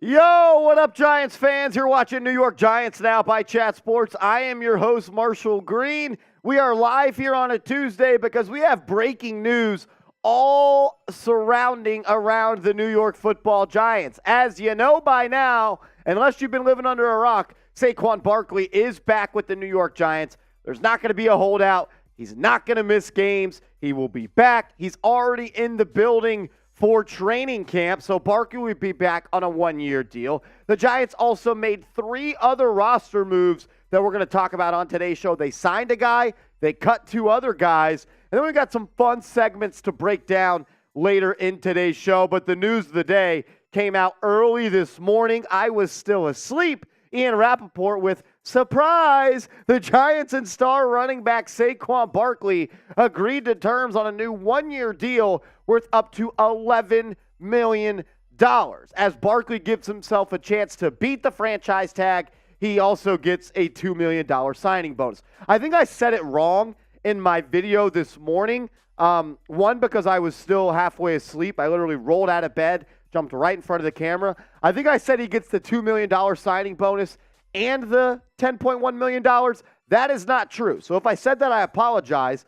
Yo, what up, Giants fans? You're watching New York Giants Now by Chat Sports. I am your host, Marshall Green. We are live here on a Tuesday because we have breaking news all surrounding around the New York Football Giants. As you know by now, unless you've been living under a rock, Saquon Barkley is back with the New York Giants. There's not going to be a holdout. He's not going to miss games. He will be back. He's already in the building for training camp, so Barkley will be back on a one-year deal. The Giants also made 3 other roster moves that we're going to talk about on today's show. They signed a guy, they cut 2 other guys, and then we got some fun segments to break down later in today's show. But the news of the day came out early this morning. I was still asleep. Ian Rappaport with surprise. The Giants and star running back Saquon Barkley agreed to terms on a new one-year deal worth up to $11 million. As Barkley gives himself a chance to beat the franchise tag, he also gets a $2 million signing bonus. I think I said it wrong in my video this morning. One, because I was still halfway asleep. I literally rolled out of bed, jumped right in front of the camera. I think I said he gets the $2 million signing bonus and the $10.1 million. That is not true. So if I said that, I apologize.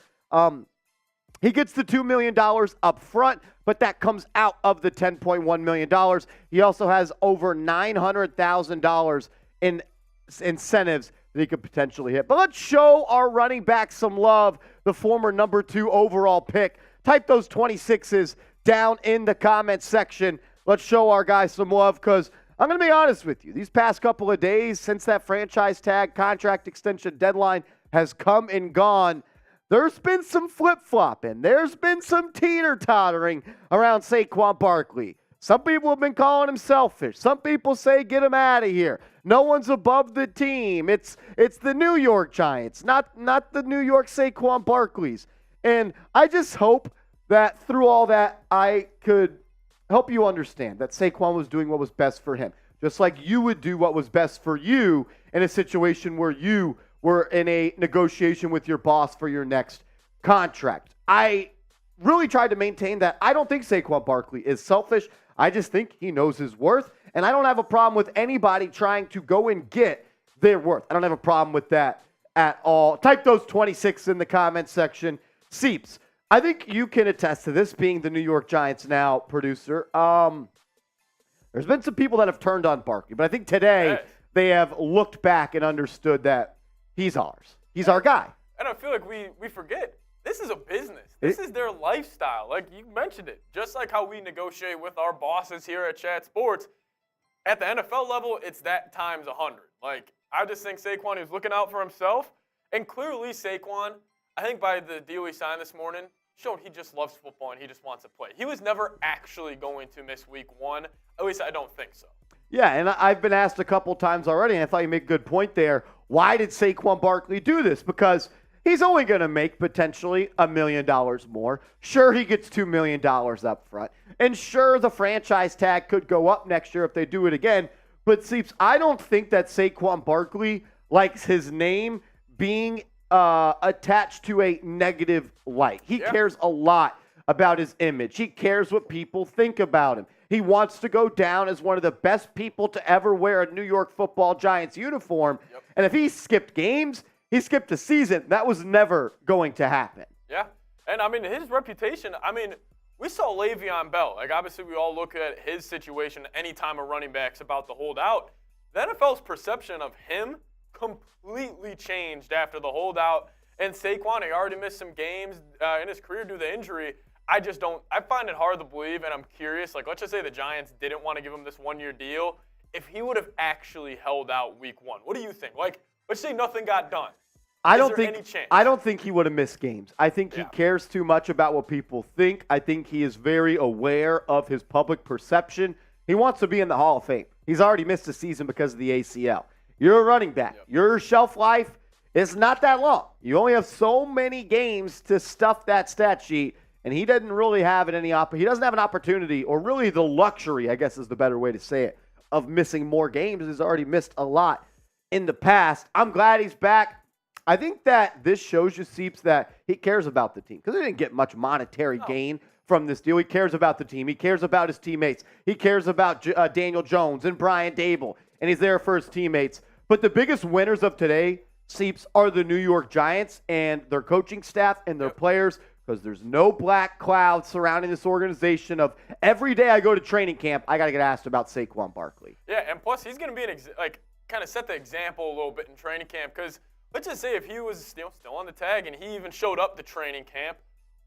He gets the $2 million up front, but that comes out of the $10.1 million. He also has over $900,000 in incentives that he could potentially hit. But let's show our running back some love, the former number 2 overall pick. Type those 26s down in the comments section. Let's show our guys some love because I'm going to be honest with you. These past couple of days since that franchise tag contract extension deadline has come and gone, there's been some flip-flopping. There's been some teeter-tottering around Saquon Barkley. Some people have been calling him selfish. Some people say get him out of here. No one's above the team. It's the New York Giants, not the New York Saquon Barkleys. And I just hope that through all that, I could help you understand that Saquon was doing what was best for him, just like you would do what was best for you in a situation where you were in a negotiation with your boss for your next contract. I really tried to maintain that I don't think Saquon Barkley is selfish. I just think he knows his worth, and I don't have a problem with anybody trying to go and get their worth. I don't have a problem with that at all. Type those 26 in the comments section. Seeps, I think you can attest to this being the New York Giants Now producer. There's been some people that have turned on Barkley, but I think today they have looked back and understood that he's ours. He's our guy. And I feel like we forget, this is a business. This is their lifestyle. Like you mentioned it. Just like how we negotiate with our bosses here at Chat Sports, at the NFL level, it's that times 100. Like, I just think Saquon is looking out for himself. And clearly Saquon, I think by the deal he signed this morning, showed he just loves football and he just wants to play. He was never actually going to miss week 1. At least I don't think so. Yeah, and I've been asked a couple times already, and I thought you made a good point there. Why did Saquon Barkley do this? Because he's only going to make potentially $1 million more. Sure, he gets $2 million up front. And sure, the franchise tag could go up next year if they do it again. But, Seeps, I don't think that Saquon Barkley likes his name being attached to a negative light. He cares a lot about his image. He cares what people think about him. He wants to go down as one of the best people to ever wear a New York Football Giants uniform. Yep. And if he skipped games, he skipped a season, that was never going to happen. Yeah. And, I mean, his reputation, I mean, we saw Le'Veon Bell. Like, obviously, we all look at his situation anytime a running back's about to hold out. The NFL's perception of him completely changed after the holdout. And Saquon, he already missed some games in his career due to injury. I find it hard to believe, and I'm curious, like, let's just say the Giants didn't want to give him this one-year deal. If he would have actually held out week 1, what do you think? Like, let's say nothing got done. I don't think he would have missed games. I think he cares too much about what people think. I think he is very aware of his public perception. He wants to be in the Hall of Fame. He's already missed a season because of the ACL. You're a running back. Yep. Your shelf life is not that long. You only have so many games to stuff that stat sheet. And he doesn't really have he doesn't have an opportunity, or really the luxury, I guess is the better way to say it, of missing more games. He's already missed a lot in the past. I'm glad he's back. I think that this shows you, Seeps, that he cares about the team because he didn't get much monetary gain from this deal. He cares about the team. He cares about his teammates. He cares about Daniel Jones and Brian Daboll, and he's there for his teammates. But the biggest winners of today, Seeps, are the New York Giants and their coaching staff and their players, because there's no black cloud surrounding this organization of every day I go to training camp, I got to get asked about Saquon Barkley. Yeah, and plus he's going to be kind of set the example a little bit in training camp, because let's just say if he was still on the tag and he even showed up to training camp,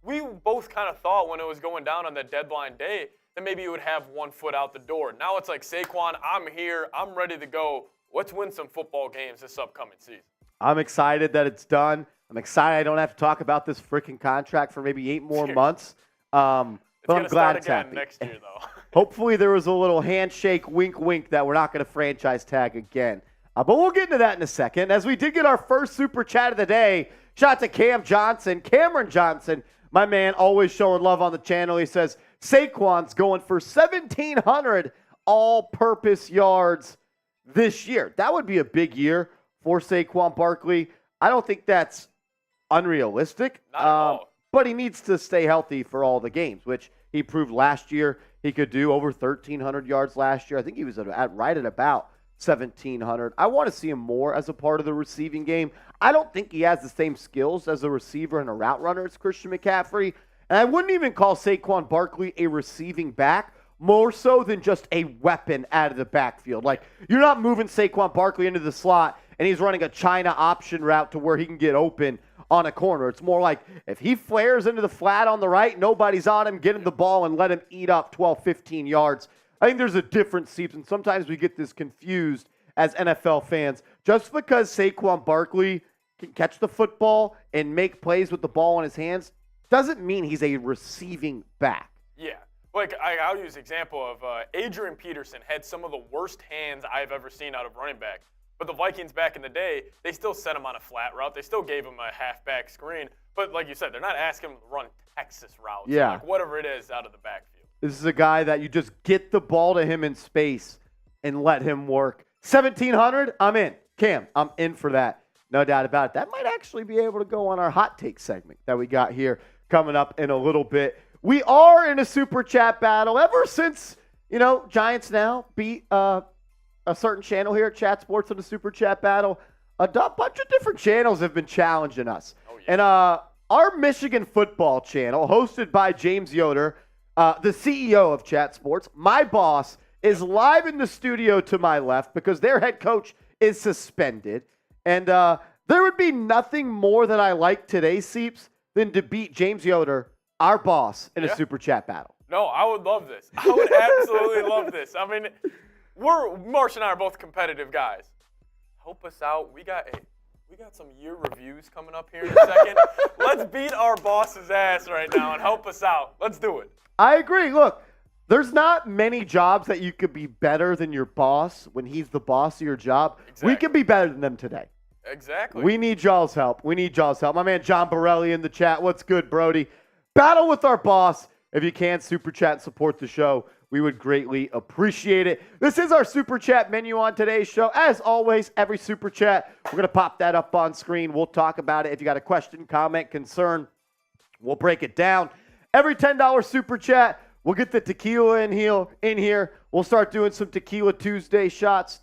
we both kind of thought when it was going down on the deadline day that maybe he would have one foot out the door. Now it's like, Saquon, I'm here. I'm ready to go. Let's win some football games this upcoming season. I'm excited that it's done. I'm excited I don't have to talk about this freaking contract for maybe 8 more months. But I'm glad it's happening. Next year, though. Hopefully there was a little handshake, wink, wink, that we're not going to franchise tag again. But we'll get into that in a second. As we did get our first super chat of the day, shout out to Cameron Johnson, my man, always showing love on the channel. He says, Saquon's going for 1,700 all-purpose yards this year. That would be a big year for Saquon Barkley. I don't think that's unrealistic. Not at all. But he needs to stay healthy for all the games, which he proved last year. He could do over 1,300 yards last year. I think he was right at about 1,700. I want to see him more as a part of the receiving game. I don't think he has the same skills as a receiver and a route runner as Christian McCaffrey. And I wouldn't even call Saquon Barkley a receiving back, more so than just a weapon out of the backfield. Like, you're not moving Saquon Barkley into the slot and he's running a China option route to where he can get open on a corner. It's more like if he flares into the flat on the right, nobody's on him, get him the ball and let him eat up 12, 15 yards. I think there's a difference, Seeps, and sometimes we get this confused as NFL fans. Just because Saquon Barkley can catch the football and make plays with the ball in his hands doesn't mean he's a receiving back. Yeah. Like, I'll use the example of Adrian Peterson had some of the worst hands I've ever seen out of running back. But the Vikings back in the day, they still sent him on a flat route. They still gave him a halfback screen. But like you said, they're not asking him to run Texas routes. Yeah. Like whatever it is out of the backfield. This is a guy that you just get the ball to him in space and let him work. 1,700, I'm in. Cam, I'm in for that. No doubt about it. That might actually be able to go on our hot take segment that we got here coming up in a little bit. We are in a super chat battle ever since, Giants now beat a certain channel here at Chat Sports in the super chat battle. A bunch of different channels have been challenging us. Oh, yeah. And our Michigan football channel, hosted by James Yoder, the CEO of Chat Sports, my boss, is live in the studio to my left because their head coach is suspended. And there would be nothing more that I like today, Seeps, than to beat James Yoder, our boss, in a super chat battle. No, I would love this. I would absolutely love this. I mean, Marsh and I are both competitive guys. Help us out. We got some year reviews coming up here in a second. Let's beat our boss's ass right now and help us out. Let's do it. I agree. Look, there's not many jobs that you could be better than your boss when he's the boss of your job. Exactly. We can be better than them today. Exactly. We need y'all's help. My man John Borelli in the chat. What's good, Brody? Battle with our boss. If you can, super chat and support the show. We would greatly appreciate it. This is our super chat menu on today's show. As always, every super chat, we're going to pop that up on screen. We'll talk about it. If you got a question, comment, concern, we'll break it down. Every $10 super chat, we'll get the tequila in here. We'll start doing some Tequila Tuesday shots.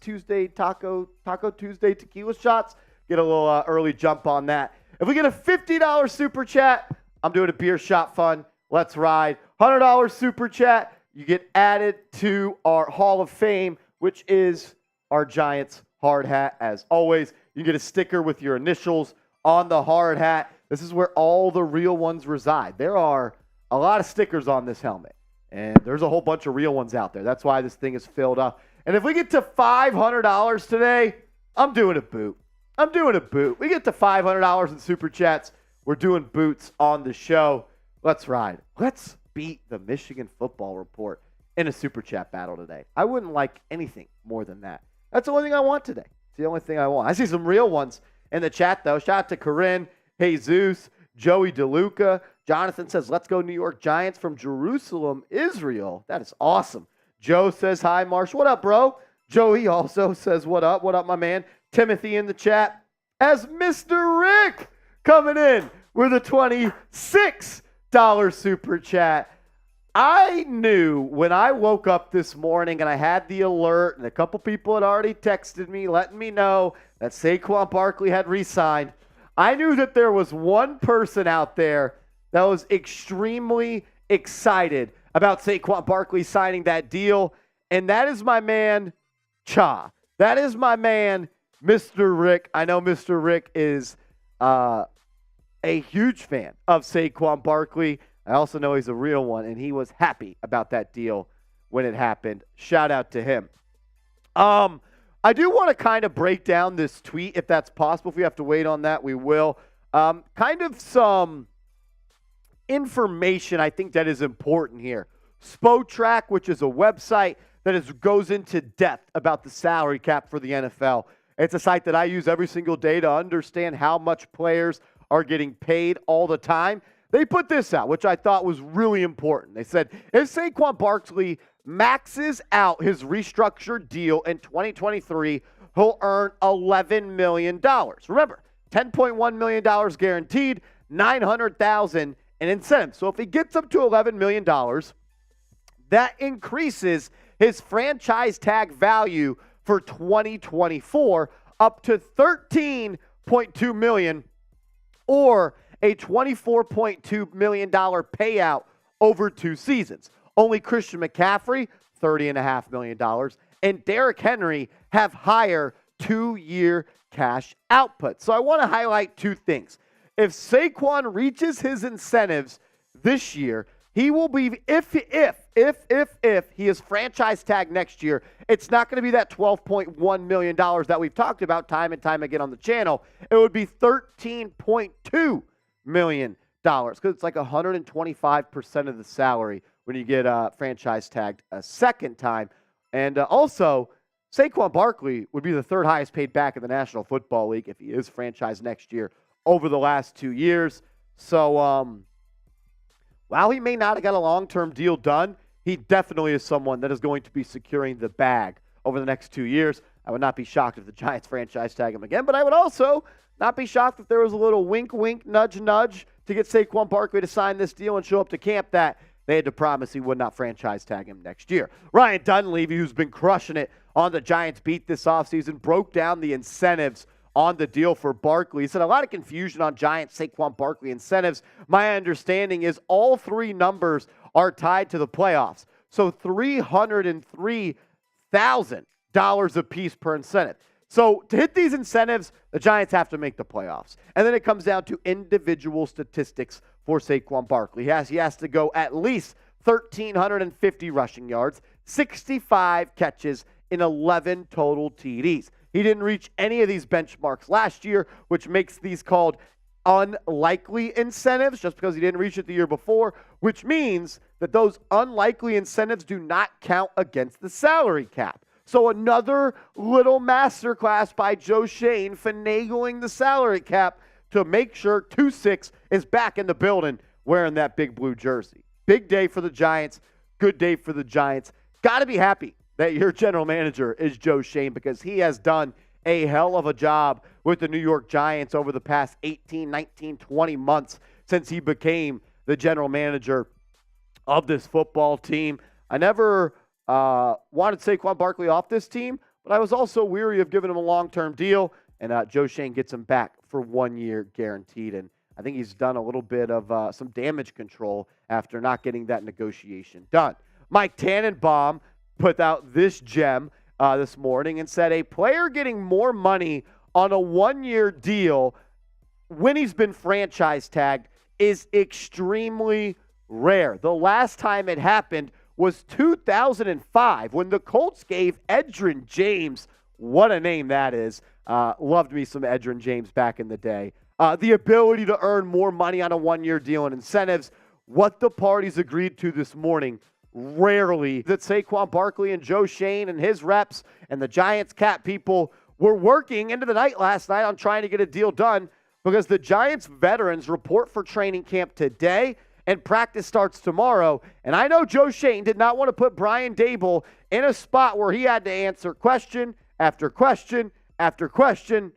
Taco Tuesday tequila shots. Get a little early jump on that. If we get a $50 super chat, I'm doing a beer shot fun. Let's ride. $100 super chat. You get added to our Hall of Fame, which is our Giants hard hat. As always, you get a sticker with your initials on the hard hat. This is where all the real ones reside. There are a lot of stickers on this helmet, and there's a whole bunch of real ones out there. That's why this thing is filled up. And if we get to $500 today, I'm doing a boot. We get to $500 in super chats. We're doing boots on the show. Let's ride. Let's beat the Michigan Football Report in a super chat battle today. I wouldn't like anything more than that. That's the only thing I want today. It's the only thing I want. I see some real ones in the chat, though. Shout out to Corinne, Jesus, Joey DeLuca. Jonathan says, let's go New York Giants from Jerusalem, Israel. That is awesome. Joe says, hi, Marsh. What up, bro? Joey also says, what up? What up, my man? Timothy in the chat. As Mr. Rick coming in with a $26 super chat. I knew when I woke up this morning and I had the alert and a couple people had already texted me letting me know that Saquon Barkley had re-signed. I knew that there was one person out there that was extremely excited about Saquon Barkley signing that deal, and that is my man, Cha. That is my man, Mr. Rick. I know Mr. Rick is a huge fan of Saquon Barkley. I also know he's a real one, and he was happy about that deal when it happened. Shout out to him. I do want to kind of break down this tweet, if that's possible. If we have to wait on that, we will. Kind of some information I think that is important here. Spotrac, which is a website that goes into depth about the salary cap for the NFL. It's a site that I use every single day to understand how much players are getting paid all the time. They put this out, which I thought was really important. They said, if Saquon Barkley maxes out his restructured deal in 2023, he'll earn $11 million. Remember, $10.1 million guaranteed, $900,000 in incentives. So if he gets up to $11 million, that increases his franchise tag value for 2024 up to $13.2 million, or a $24.2 million payout over 2 seasons. Only Christian McCaffrey, $30.5 million, and Derrick Henry have higher 2-year cash output. So I want to highlight 2 things. If Saquon reaches his incentives this year, he will be, if he is franchise tagged next year, it's not going to be that $12.1 million that we've talked about time and time again on the channel. It would be $13.2 million because it's like 125% of the salary when you get franchise tagged a second time. And also, Saquon Barkley would be the 3rd highest paid back in the National Football League if he is franchised next year over the last 2 years. So, while he may not have got a long-term deal done, he definitely is someone that is going to be securing the bag over the next 2 years. I would not be shocked if the Giants franchise tag him again, but I would also not be shocked if there was a little wink, wink, nudge, nudge to get Saquon Barkley to sign this deal and show up to camp that they had to promise he would not franchise tag him next year. Ryan Dunleavy, who's been crushing it on the Giants beat this offseason, broke down the incentives on the deal for Barkley. He said a lot of confusion on Giants Saquon Barkley incentives. My understanding is all 3 numbers are tied to the playoffs. So $303,000 a piece per incentive. So to hit these incentives, the Giants have to make the playoffs. And then it comes down to individual statistics for Saquon Barkley. He has to go at least 1,350 rushing yards, 65 catches, and 11 total TDs. He didn't reach any of these benchmarks last year, which makes these called unlikely incentives just because he didn't reach it the year before, which means that those unlikely incentives do not count against the salary cap. So another little masterclass by Joe Schoen finagling the salary cap to make sure 2-6 is back in the building wearing that big blue jersey. Big day for the Giants. Good day for the Giants. Got to be happy that your general manager is Joe Schoen because he has done a hell of a job with the New York Giants over the past 18, 19, 20 months since he became the general manager of this football team. I never wanted Saquon Barkley off this team, but I was also weary of giving him a long-term deal, and Joe Schoen gets him back for 1 year guaranteed, and I think he's done a little bit of some damage control after not getting that negotiation done. Mike Tannenbaum put out this gem this morning and said a player getting more money on a 1-year deal when he's been franchise tagged is extremely rare. The last time it happened was 2005 when the Colts gave Edgerrin James, what a name that is, loved me some Edgerrin James back in the day, the ability to earn more money on a 1-year deal and incentives. What the parties agreed to this morning, rarely that Saquon Barkley and Joe Schoen and his reps and the Giants cap people were working into the night last night on trying to get a deal done because the Giants veterans report for training camp today and practice starts tomorrow. And I know Joe Schoen did not want to put Brian Daboll in a spot where he had to answer question after question after question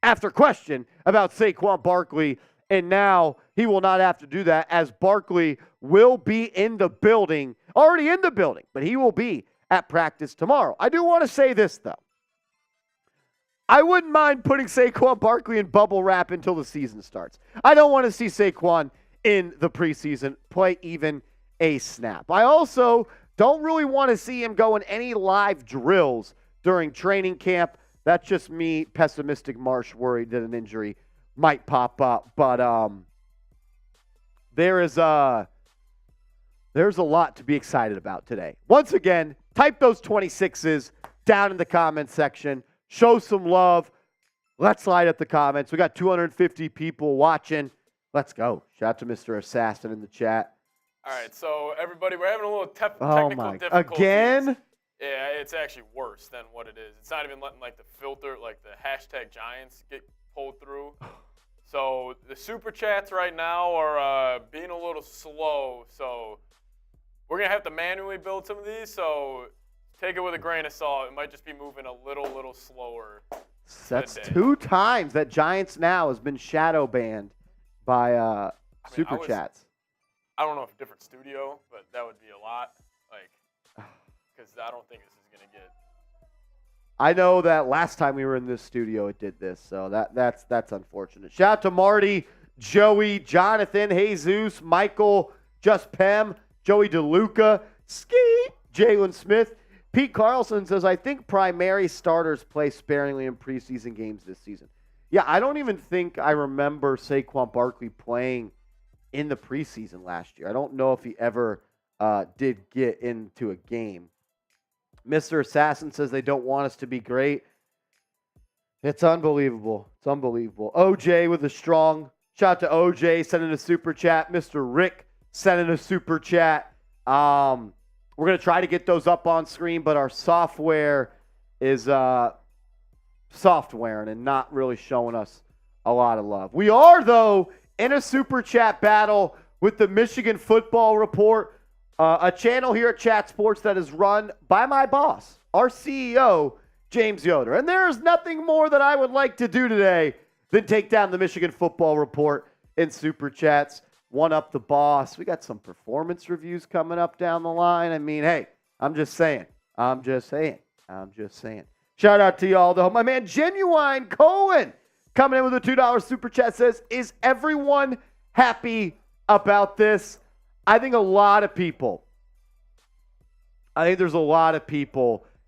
after question about Saquon Barkley And now he will not have to do that as Barkley will be in the building, already in the building, but he will be at practice tomorrow. I do want to say this, though. I wouldn't mind putting Saquon Barkley in bubble wrap until the season starts. I don't want to see Saquon in the preseason play even a snap. I also don't really want to see him go in any live drills during training camp. That's just me, pessimistic Marsh, worried that an injury might pop up. But there's a lot to be excited about today. Once again, type those 26s down in the comment section. Show some love. Let's light up the comments. We got 250 people watching. Let's go. Shout out to Mr. Assassin in the chat. All right, so everybody, we're having a little technical difficulties. Again? Yeah, it's actually worse than what it is. It's not even letting like the filter, like the hashtag Giants get pulled through. So the super chats right now are being a little slow. So we're going to have to manually build some of these. So take it with a grain of salt. It might just be moving a little slower. That's two times that Giants Now has been shadow banned by super chats. I don't know if a different studio, but that would be a lot. Because I don't think this is going to get. I know that last time we were in this studio, it did this. So that's unfortunate. Shout out to Marty, Joey, Jonathan, Jesus, Michael, Just Pem, Joey DeLuca, Ski, Jalen Smith. Pete Carlson says, I think primary starters play sparingly in preseason games this season. Yeah, I don't even think I remember Saquon Barkley playing in the preseason last year. I don't know if he ever did get into a game. Mr. Assassin says they don't want us to be great. It's unbelievable. It's unbelievable. OJ with a strong shout out to OJ sending a super chat. Mr. Rick sending a super chat. We're going to try to get those up on screen, but our software is softwaring and not really showing us a lot of love. We are, though, in a super chat battle with the Michigan Football Report, a channel here at Chat Sports that is run by my boss, our CEO, James Yoder. And there is nothing more that I would like to do today than take down the Michigan Football Report in super chats. One up the boss. We got some performance reviews coming up down the line. I mean, hey, I'm just saying. Shout out to y'all, though. My man, Genuine Cohen, coming in with a $2 super chat, says, is everyone happy about this? I think there's a lot of people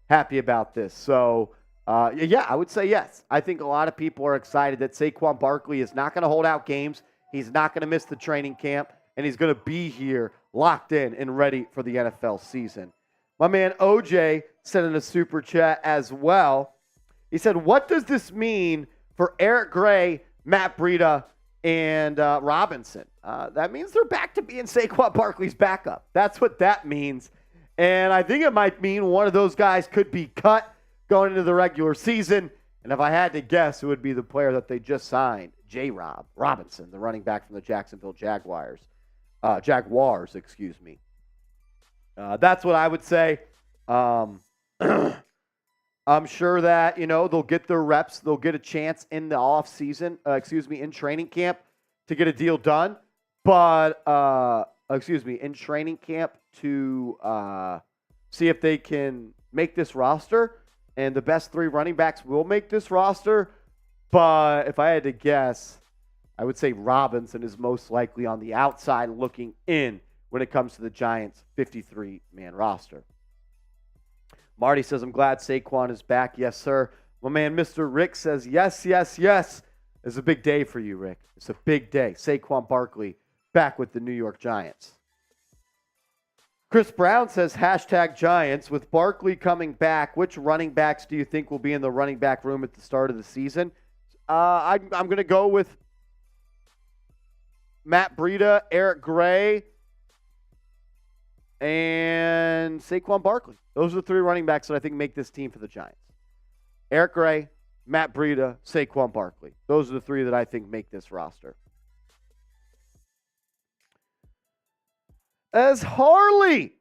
happy about this. So, yeah, I would say yes. I think a lot of people are excited that Saquon Barkley is not going to hold out games. He's not going to miss the training camp, and he's going to be here locked in and ready for the NFL season. My man OJ sent in a super chat as well. He said, what does this mean for Eric Gray, Matt Breida, and Robinson? That means they're back to being Saquon Barkley's backup. That's what that means. And I think it might mean one of those guys could be cut going into the regular season. And if I had to guess, it would be the player that they just signed, J-Rob Robinson, the running back from the Jacksonville Jaguars. That's what I would say. I'm sure that, they'll get their reps. They'll get a chance in the in training camp to get a deal done. But, in training camp to see if they can make this roster. And the best three running backs will make this roster. But if I had to guess, I would say Robinson is most likely on the outside looking in when it comes to the Giants' 53-man roster. Marty says, I'm glad Saquon is back. Yes, sir. My man, Mr. Rick says, yes. It's a big day for you, Rick. It's a big day. Saquon Barkley back with the New York Giants. Chris Brown says, hashtag Giants. With Barkley coming back, which running backs do you think will be in the running back room at the start of the season? I'm going to go with Matt Breida, Eric Gray, and Saquon Barkley. Those are the three running backs that I think make this team for the Giants. Eric Gray, Matt Breida, Saquon Barkley. Those are the three that I think make this roster. As Harley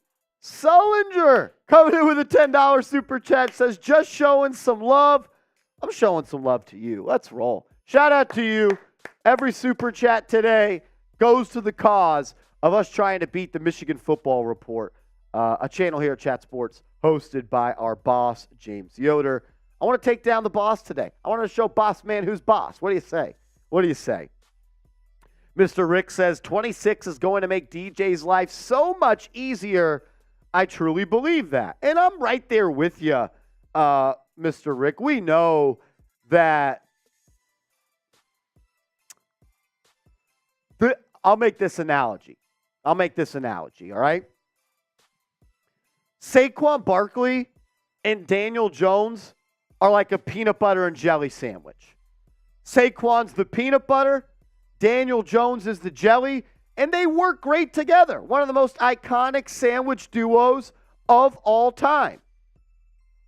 Sullinger coming in with a $10 super chat says, just showing some love. I'm showing some love to you. Let's roll. Shout out to you. Every super chat today goes to the cause of us trying to beat the Michigan Football Report, a channel here at Chat Sports hosted by our boss, James Yoder. I want to take down the boss today. I want to show Boss Man who's boss. What do you say? What do you say? Mr. Rick says 26 is going to make DJ's life so much easier. I truly believe that. And I'm right there with you, Mr. Rick. We know that. I'll make this analogy, all right? Saquon Barkley and Daniel Jones are like a peanut butter and jelly sandwich. Saquon's the peanut butter, Daniel Jones is the jelly, and they work great together. One of the most iconic sandwich duos of all time.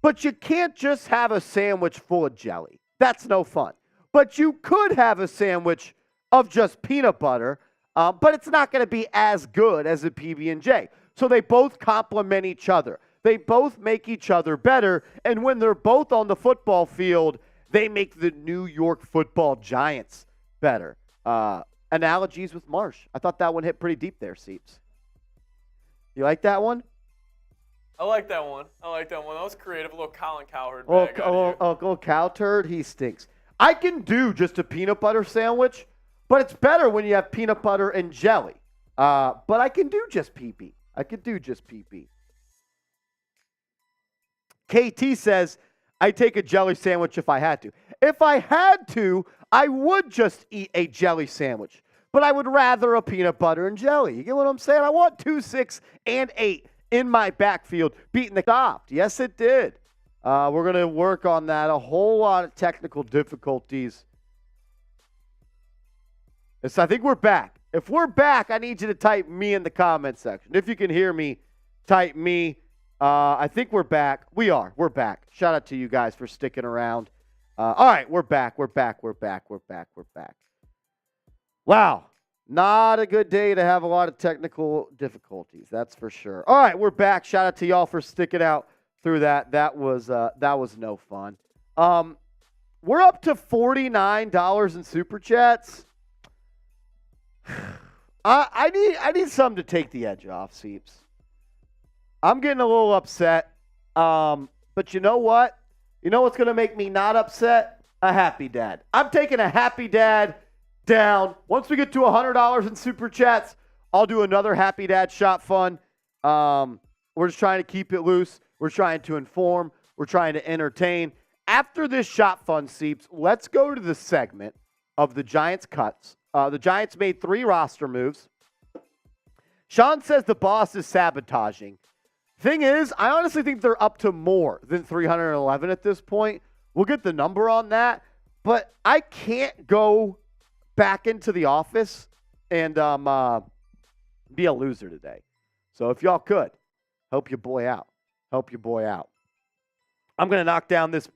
But you can't just have a sandwich full of jelly. That's no fun. But you could have a sandwich of just peanut butter, but it's not going to be as good as a PB&J. So they both complement each other. They both make each other better. And when they're both on the football field, they make the New York Football Giants better. Analogies with Marsh. I thought that one hit pretty deep there, Seeps. You like that one? I like that one. That was creative. A little Colin Cowherd. Oh, cow turd. He stinks. I can do just a peanut butter sandwich, but it's better when you have peanut butter and jelly. But I can do just PP. KT says, I take a jelly sandwich if I had to. If I had to, I would just eat a jelly sandwich. But I would rather a peanut butter and jelly. You get what I'm saying? I want 2, 6, and 8 in my backfield beating the Copt. Yes, it did. We're going to work on that. A whole lot of technical difficulties. So I think we're back. If we're back, I need you to type me in the comment section. If you can hear me, type me. I think we're back. We are. We're back. Shout out to you guys for sticking around. All right, we're back. Wow. Not a good day to have a lot of technical difficulties. That's for sure. All right, we're back. Shout out to y'all for sticking out through that. That was no fun. We're up to $49 in super chats. I need something to take the edge off, Seeps. I'm getting a little upset. But you know what? You know what's going to make me not upset? A happy dad. I'm taking a happy dad down. Once we get to $100 in super chats, I'll do another happy dad shot fun. We're just trying to keep it loose. We're trying to inform. We're trying to entertain. After this shot fun, Seeps, let's go to the segment of the Giants cuts. The Giants made 3 roster moves. Sean says the boss is sabotaging. Thing is, I honestly think they're up to more than 311 at this point. We'll get the number on that. But I can't go back into the office and be a loser today. So if y'all could, help your boy out. I'm going to knock down this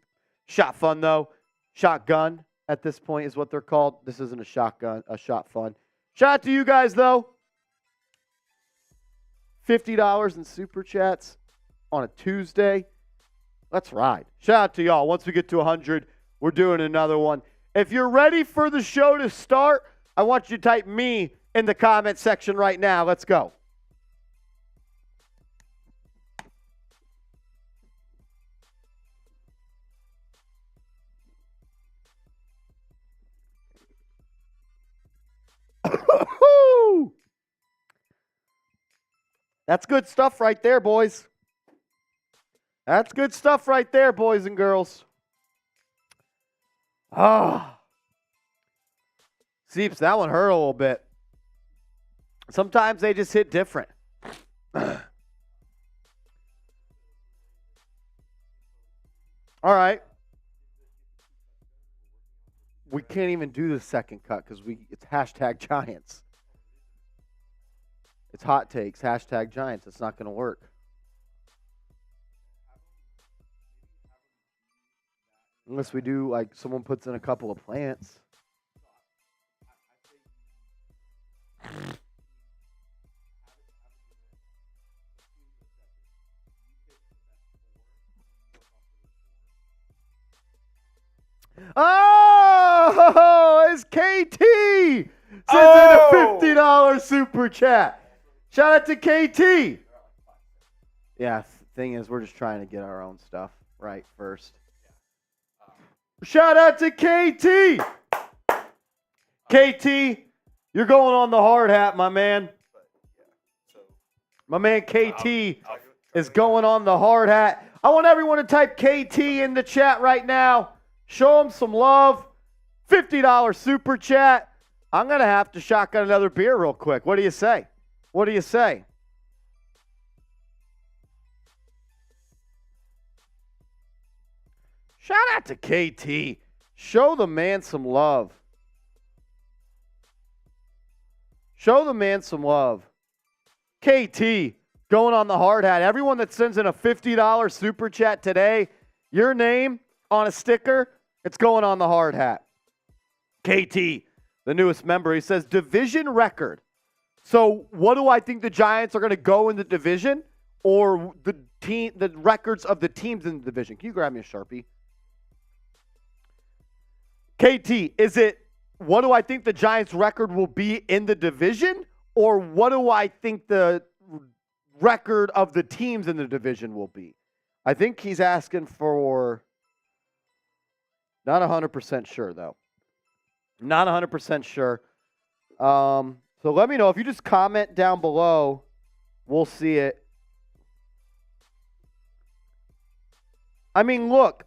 shot fun, though. Shotgun at this point is what they're called. This isn't a shotgun, a shot fun. Shout out to you guys, though. $50 in super chats on a Tuesday. Let's ride. Shout out to y'all. Once we get to 100, we're doing another one. If you're ready for the show to start, I want you to type me in the comment section right now. Let's go. That's good stuff right there, boys. That's good stuff right there, boys and girls. Seeps, that one hurt a little bit. Sometimes they just hit different. All right. We can't even do the second cut because it's hashtag Giants. It's hot takes, hashtag Giants. It's not going to work. Unless we do, like, someone puts in a couple of plants. Oh, it's KT sends in a $50 super chat. Shout out to KT. Yeah, thing is, we're just trying to get our own stuff right first. Shout out to KT. KT, you're going on the hard hat, my man. My man KT is going on the hard hat. I want everyone to type KT in the chat right now. Show him some love. $50 super chat. I'm going to have to shotgun another beer real quick. What do you say? What do you say? Shout out to KT. Show the man some love. Show the man some love. KT going on the hard hat. Everyone that sends in a $50 super chat today, your name on a sticker, it's going on the hard hat. KT, the newest member, he says division record. So what do I think the Giants are going to go in the division, or the records of the teams in the division? Can you grab me a Sharpie? KT, is it what do I think the Giants record will be in the division, or what do I think the record of the teams in the division will be? I think he's asking for, not 100% sure though. Not 100% sure. So let me know. If you just comment down below, we'll see it. I mean, look,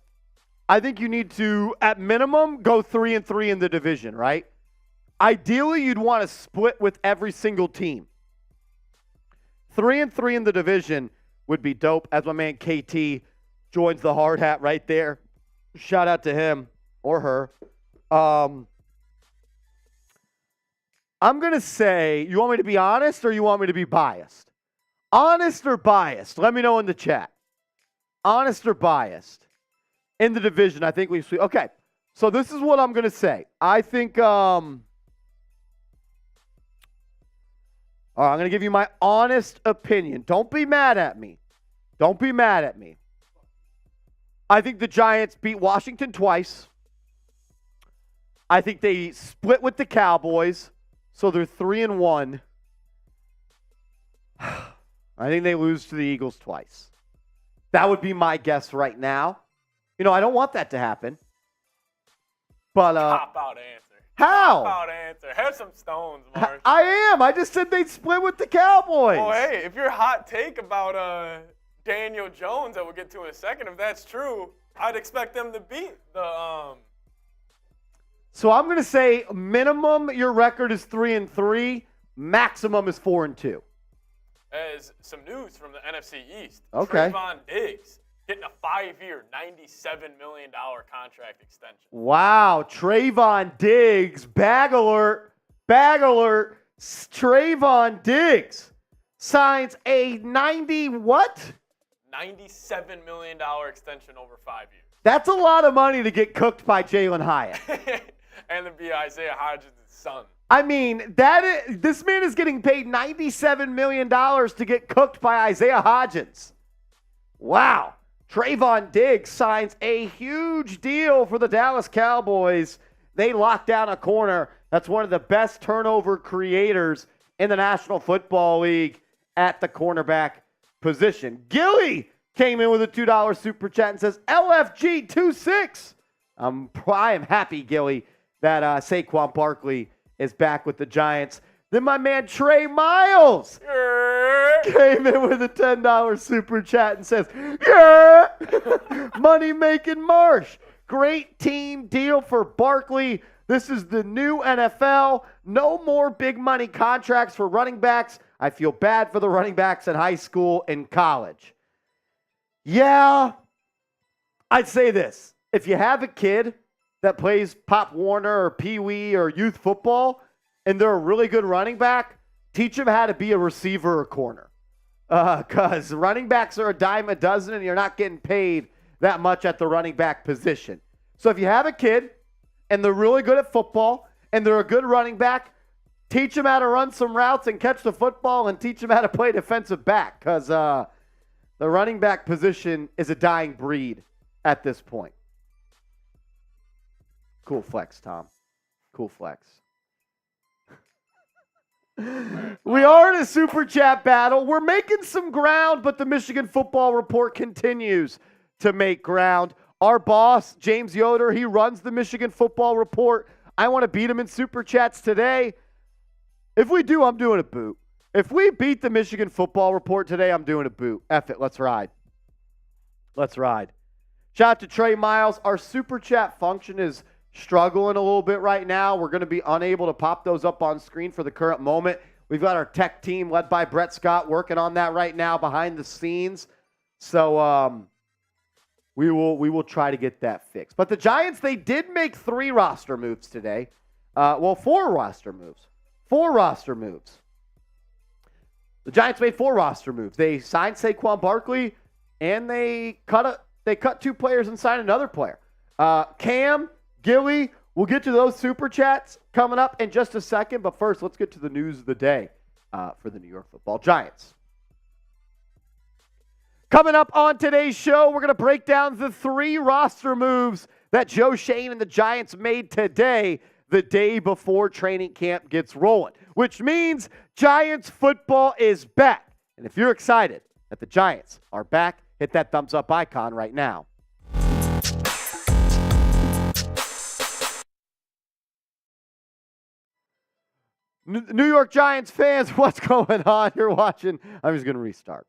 I think you need to, at minimum, go 3-3 in the division, right? Ideally, you'd want to split with every single team. 3-3 in the division would be dope, as my man KT joins the hard hat right there. Shout out to him or her. I'm going to say, you want me to be honest or you want me to be biased? Honest or biased? Let me know in the chat. Honest or biased? In the division, I think we sweep. Okay, so this is what I'm going to say. I think, all right, I'm going to give you my honest opinion. Don't be mad at me. Don't be mad at me. I think the Giants beat Washington twice. I think they split with the Cowboys, so they're 3-1. I think they lose to the Eagles twice. That would be my guess right now. You know, I don't want that to happen. But Cop-out answer. How? Cop-out answer. Have some stones, Marsh. I am. I just said they'd split with the Cowboys. Oh, hey, if your hot take about Daniel Jones that we'll get to in a second, if that's true, I'd expect them to beat the So I'm going to say minimum your record is 3-3, maximum is 4-2. As some news from the NFC East. Okay. Trayvon Diggs getting a 5-year, $97 million contract extension. Wow, Trayvon Diggs, bag alert, Trayvon Diggs signs a $97 million extension over 5 years. That's a lot of money to get cooked by Jalen Hyatt. And to be Isaiah Hodgins' son. I mean, this man is getting paid $97 million to get cooked by Isaiah Hodgins. Wow. Trayvon Diggs signs a huge deal for the Dallas Cowboys. They lock down a corner. That's one of the best turnover creators in the National Football League at the cornerback position. Gilly came in with a $2 super chat and says, LFG26. I am happy, Gilly, that Saquon Barkley is back with the Giants. Then my man Trey Miles came in with a $10 super chat and says, yeah, money-making Marsh. Great team deal for Barkley. This is the new NFL. No more big money contracts for running backs. I feel bad for the running backs in high school and college. Yeah, I'd say this. If you have a kid that plays Pop Warner or Pee Wee or youth football, and they're a really good running back, teach them how to be a receiver or corner. Because running backs are a dime a dozen, and you're not getting paid that much at the running back position. So if you have a kid, and they're really good at football, and they're a good running back, teach them how to run some routes and catch the football, and teach them how to play defensive back. Because the running back position is a dying breed at this point. Cool flex, Tom. Cool flex. We are in a super chat battle. We're making some ground, but the Michigan Football Report continues to make ground. Our boss, James Yoder, he runs the Michigan Football Report. I want to beat him in super chats today. If we do, I'm doing a boot. If we beat the Michigan Football Report today, I'm doing a boot. F it. Let's ride. Let's ride. Shout out to Trey Miles. Our super chat function is struggling a little bit right now. We're going to be unable to pop those up on screen for the current moment. We've got our tech team led by Brett Scott working on that right now behind the scenes. So we will try to get that fixed. But the Giants, they did make 3 roster moves today. 4 roster moves. 4 roster moves. The Giants made 4 roster moves. They signed Saquon Barkley, and they cut 2 players and signed another player. Cam, Gilly, we'll get to those super chats coming up in just a second. But first, let's get to the news of the day for the New York Football Giants. Coming up on today's show, we're going to break down the 3 roster moves that Joe Schoen and the Giants made today, the day before training camp gets rolling, which means Giants football is back. And if you're excited that the Giants are back, hit that thumbs up icon right now. New York Giants fans, what's going on? You're watching. I'm just going to restart.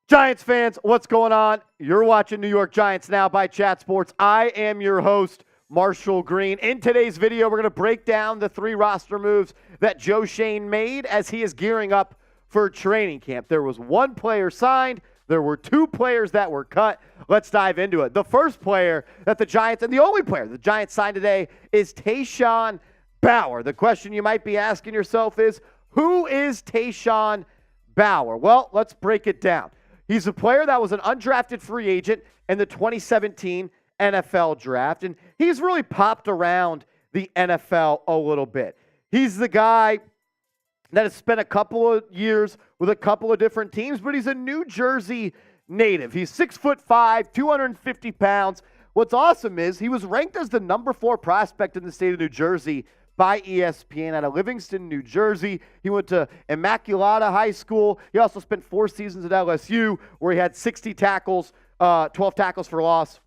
Giants fans, what's going on? You're watching New York Giants Now by Chat Sports. I am your host, Marshall Green. In today's video, we're going to break down the 3 roster moves that Joe Schoen made as he is gearing up for training camp. There was 1 player signed. There were 2 players that were cut. Let's dive into it. The first player that the Giants, and the only player the Giants signed today, is Tashawn Bauer. The question you might be asking yourself is, who is Tashawn Bauer? Well, let's break it down. He's a player that was an undrafted free agent in the 2017 NFL draft, and he's really popped around the NFL a little bit. He's the guy that has spent a couple of years with a couple of different teams, but he's a New Jersey native. He's 6'5", 250 pounds. What's awesome is he was ranked as the number 4 prospect in the state of New Jersey by ESPN out of Livingston, New Jersey. He went to Immaculata High School. He also spent 4 seasons at LSU where he had 60 tackles, 12 tackles for loss,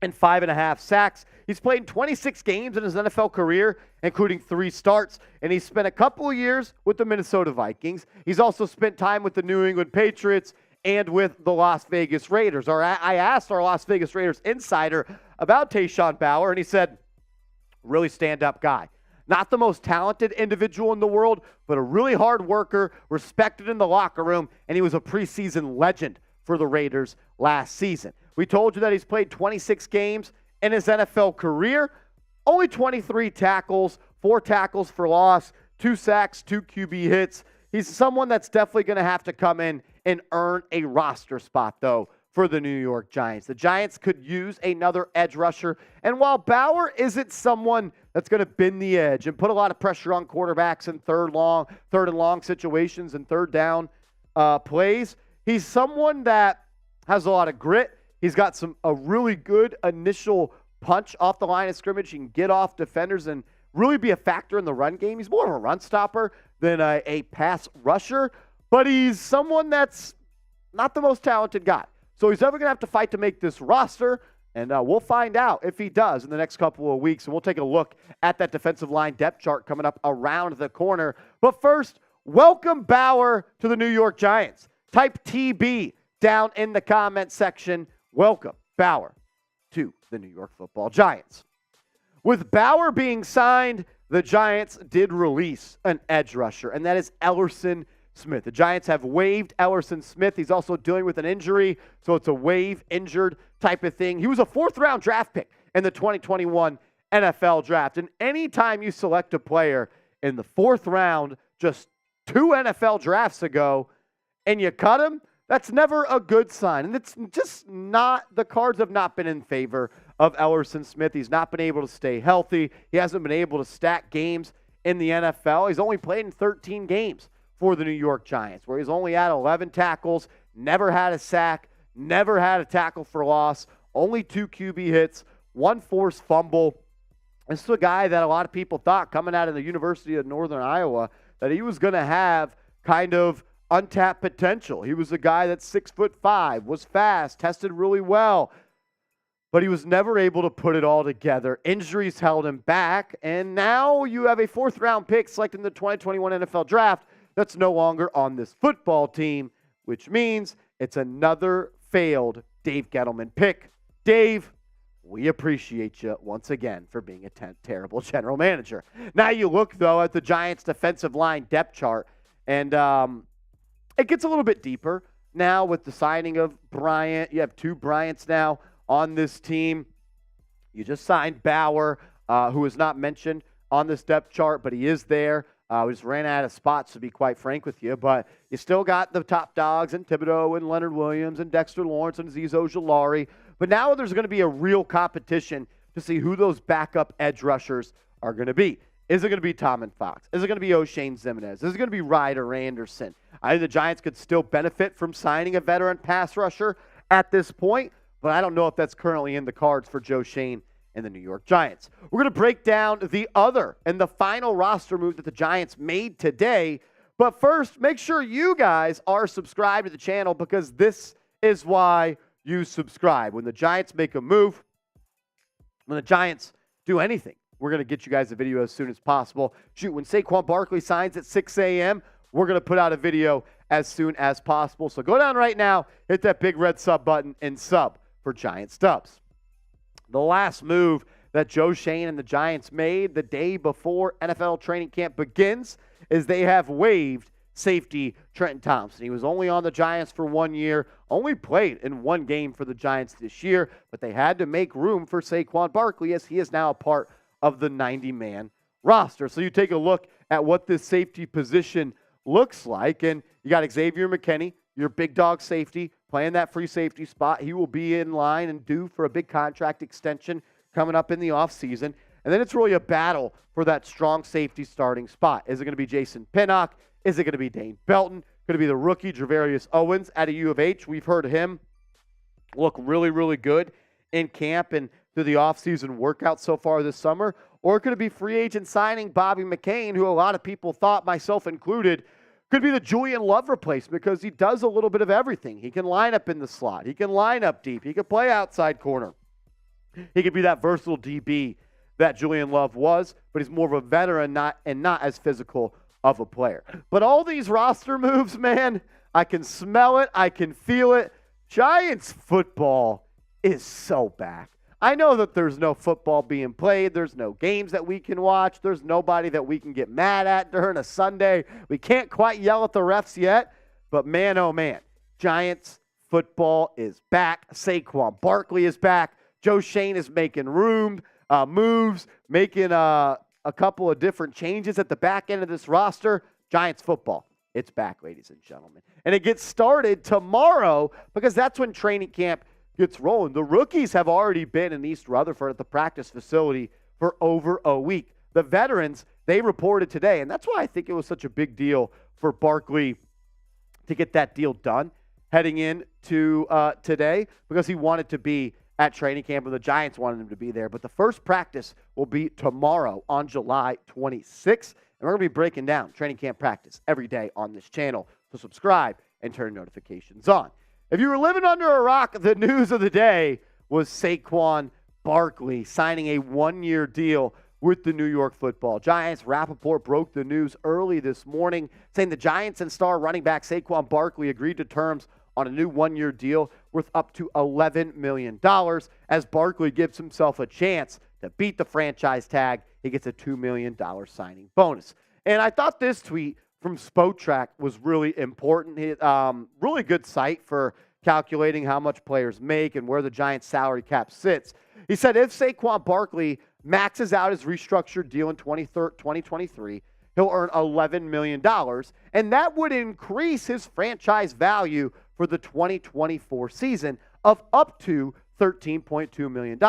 and 5.5 sacks. He's played in 26 games in his NFL career, including 3 starts, and he's spent a couple of years with the Minnesota Vikings. He's also spent time with the New England Patriots and with the Las Vegas Raiders. I asked our Las Vegas Raiders insider about Tashawn Bauer, and he said, really stand-up guy. Not the most talented individual in the world, but a really hard worker, respected in the locker room, and he was a preseason legend for the Raiders last season. We told you that he's played 26 games in his NFL career, only 23 tackles, 4 tackles for loss, 2 sacks, 2 QB hits. He's someone that's definitely going to have to come in and earn a roster spot, though, for the New York Giants. The Giants could use another edge rusher, and while Bauer isn't someone that's going to bend the edge and put a lot of pressure on quarterbacks in third and long situations and third down plays, he's someone that has a lot of grit. He's got a really good initial punch off the line of scrimmage. He can get off defenders and really be a factor in the run game. He's more of a run stopper than a pass rusher, but he's someone that's not the most talented guy. So he's ever going to have to fight to make this roster, and we'll find out if he does in the next couple of weeks. And we'll take a look at that defensive line depth chart coming up around the corner. But first, welcome Bauer to the New York Giants. Type TB down in the comment section. Welcome Bauer to the New York Football Giants. With Bauer being signed, the Giants did release an edge rusher, and that is Ellerson Smith. The Giants have waived Ellerson Smith. He's also dealing with an injury, so it's a waive injured type of thing. He was a 4th-round draft pick in the 2021 NFL draft. And anytime you select a player in the 4th round just 2 NFL drafts ago and you cut him, that's never a good sign. And it's just not, the cards have not been in favor of Ellerson Smith. He's not been able to stay healthy. He hasn't been able to stack games in the NFL. He's only played in 13 games for the New York Giants, where he's only had 11 tackles, never had a sack, never had a tackle for loss, only 2 QB hits, 1 forced fumble. This is a guy that a lot of people thought coming out of the University of Northern Iowa that he was going to have kind of untapped potential. He was a guy that's 6'5", was fast, tested really well, but he was never able to put it all together. Injuries held him back, and now you have a 4th-round pick selected in the 2021 NFL Draft that's no longer on this football team, which means it's another failed Dave Gettleman pick. Dave, we appreciate you once again for being a terrible general manager. Now you look, though, at the Giants' defensive line depth chart, and it gets a little bit deeper now with the signing of Bryan. You have 2 Bryants now on this team. You just signed Bauer, who is not mentioned on this depth chart, but he is there. We just ran out of spots, to be quite frank with you. But you still got the top dogs and Thibodeau and Leonard Williams and Dexter Lawrence and Azeez Ojulari. But now there's going to be a real competition to see who those backup edge rushers are going to be. Is it going to be Tommen Fox? Is it going to be O'Shane Ximines? Is it going to be Ryder Anderson? I think the Giants could still benefit from signing a veteran pass rusher at this point, but I don't know if that's currently in the cards for Joe Schoen and the New York Giants. We're going to break down the other and the final roster move that the Giants made today. But first, make sure you guys are subscribed to the channel, because this is why you subscribe. When the Giants make a move, when the Giants do anything, we're going to get you guys a video as soon as possible. Shoot, when Saquon Barkley signs at 6 a.m., we're going to put out a video as soon as possible. So go down right now, hit that big red sub button, and sub for Giant Stubs. The last move that Joe Schoen and the Giants made the day before NFL training camp begins is they have waived safety Trenton Thompson. He was only on the Giants for 1 year, only played in 1 game for the Giants this year, but they had to make room for Saquon Barkley, as he is now a part of the 90-man roster. So you take a look at what this safety position looks like, and you got Xavier McKinney, your big dog safety, playing that free safety spot. He will be in line and due for a big contract extension coming up in the offseason. And then it's really a battle for that strong safety starting spot. Is it going to be Jason Pinnock? Is it going to be Dane Belton? Going to be the rookie Javarius Owens out of U of H? We've heard him look really, really good in camp and through the offseason workout so far this summer. Or could it be free agent signing Bobby McCain, who a lot of people thought, myself included, could be the Julian Love replacement, because he does a little bit of everything. He can line up in the slot. He can line up deep. He can play outside corner. He could be that versatile DB that Julian Love was, but he's more of a veteran not as physical of a player. But all these roster moves, man, I can smell it. I can feel it. Giants football is so back. I know that there's no football being played. There's no games that we can watch. There's nobody that we can get mad at during a Sunday. We can't quite yell at the refs yet. But man, oh man, Giants football is back. Saquon Barkley is back. Joe Schoen is making moves, making a couple of different changes at the back end of this roster. Giants football, it's back, ladies and gentlemen. And it gets started tomorrow, because that's when training camp gets rolling. The rookies have already been in East Rutherford at the practice facility for over a week. The veterans, they reported today, and that's why I think it was such a big deal for Barkley to get that deal done heading into today, because he wanted to be at training camp, and the Giants wanted him to be there. But the first practice will be tomorrow on July 26th, and we're going to be breaking down training camp practice every day on this channel. So subscribe and turn notifications on. If you were living under a rock, the news of the day was Saquon Barkley signing a 1-year deal with the New York Football Giants. Rappaport broke the news early this morning, saying the Giants and star running back Saquon Barkley agreed to terms on a new 1-year deal worth up to $11 million. As Barkley gives himself a chance to beat the franchise tag, he gets a $2 million signing bonus. And I thought this tweet from Spotrac was really important. Really good site for calculating how much players make and where the Giants' salary cap sits. He said if Saquon Barkley maxes out his restructured deal in 2023, he'll earn $11 million, and that would increase his franchise value for the 2024 season of up to $13.2 million,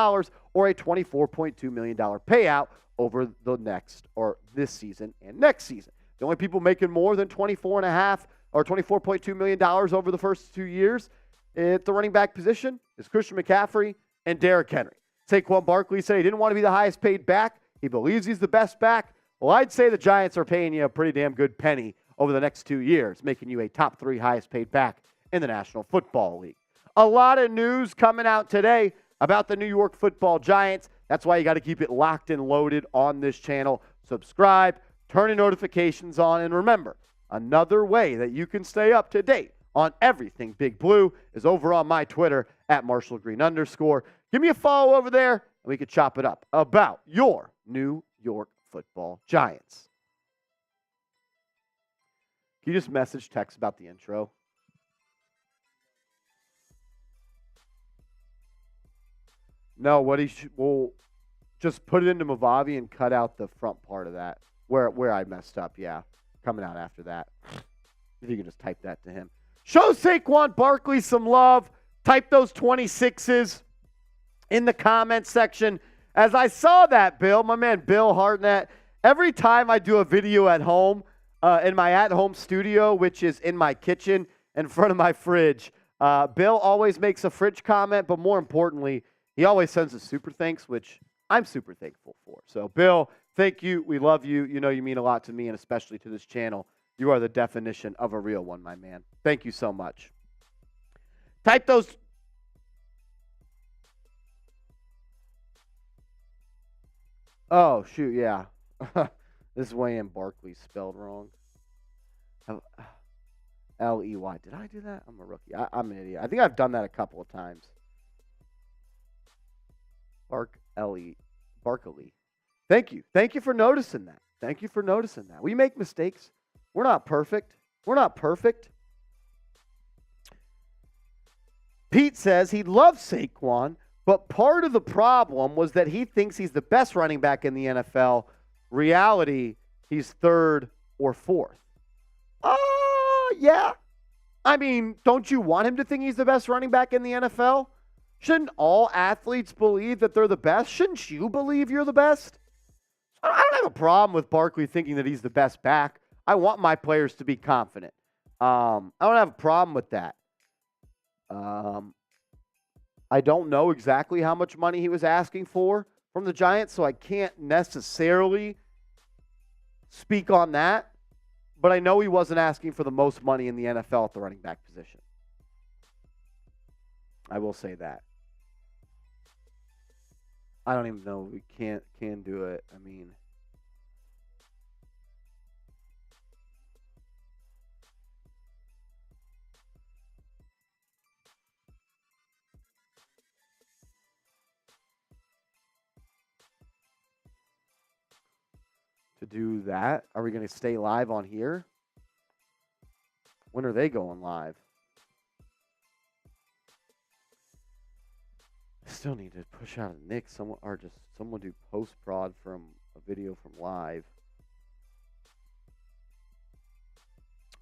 or a $24.2 million payout over the this season and next season. The only people making more than $24.5 or $24.2 million over the first 2 years at the running back position is Christian McCaffrey and Derrick Henry. Saquon Barkley said he didn't want to be the highest paid back. He believes he's the best back. Well, I'd say the Giants are paying you a pretty damn good penny over the next 2 years, making you a top 3 highest paid back in the National Football League. A lot of news coming out today about the New York Football Giants. That's why you got to keep it locked and loaded on this channel. Subscribe, turn your notifications on, and remember, another way that you can stay up to date on everything Big Blue is over on my Twitter at @MarshallGreen_. Give me a follow over there, and we can chop it up about your New York Football Giants. Can you just message text about the intro? No, what he will just put it into Mavavi and cut out the front part of that where I messed up. Yeah, coming out after that. If you can just type that to him. Show Saquon Barkley some love. Type those 26s in the comments section. As I saw that, Bill, my man Bill Hartnett, every time I do a video at home, in my at-home studio, which is in my kitchen in front of my fridge, Bill always makes a fridge comment, but more importantly, he always sends a super thanks, which I'm super thankful for. So, Bill, thank you. We love you. You know you mean a lot to me and especially to this channel. You are the definition of a real one, my man. Thank you so much. Type those. Oh, shoot, yeah. This is Wayne Barkley spelled wrong. L-E-Y. Did I do that? I'm a rookie. I'm an idiot. I think I've done that a couple of times. Barkley. Thank you. Thank you for noticing that. Thank you for noticing that. We make mistakes. We're not perfect. We're not perfect. Pete says he loves Saquon, but part of the problem was that he thinks he's the best running back in the NFL. Reality, he's third or fourth. Yeah. I mean, don't you want him to think he's the best running back in the NFL? Shouldn't all athletes believe that they're the best? Shouldn't you believe you're the best? I don't have a problem with Barkley thinking that he's the best back. I want my players to be confident. I don't have a problem with that. I don't know exactly how much money he was asking for from the Giants, so I can't necessarily speak on that. But I know he wasn't asking for the most money in the NFL at the running back position. I will say that. I don't even know if we can do it. I mean, to do that, are we going to stay live on here? When are they going live? I still need to push out a Nick, someone do post prod from a video from live.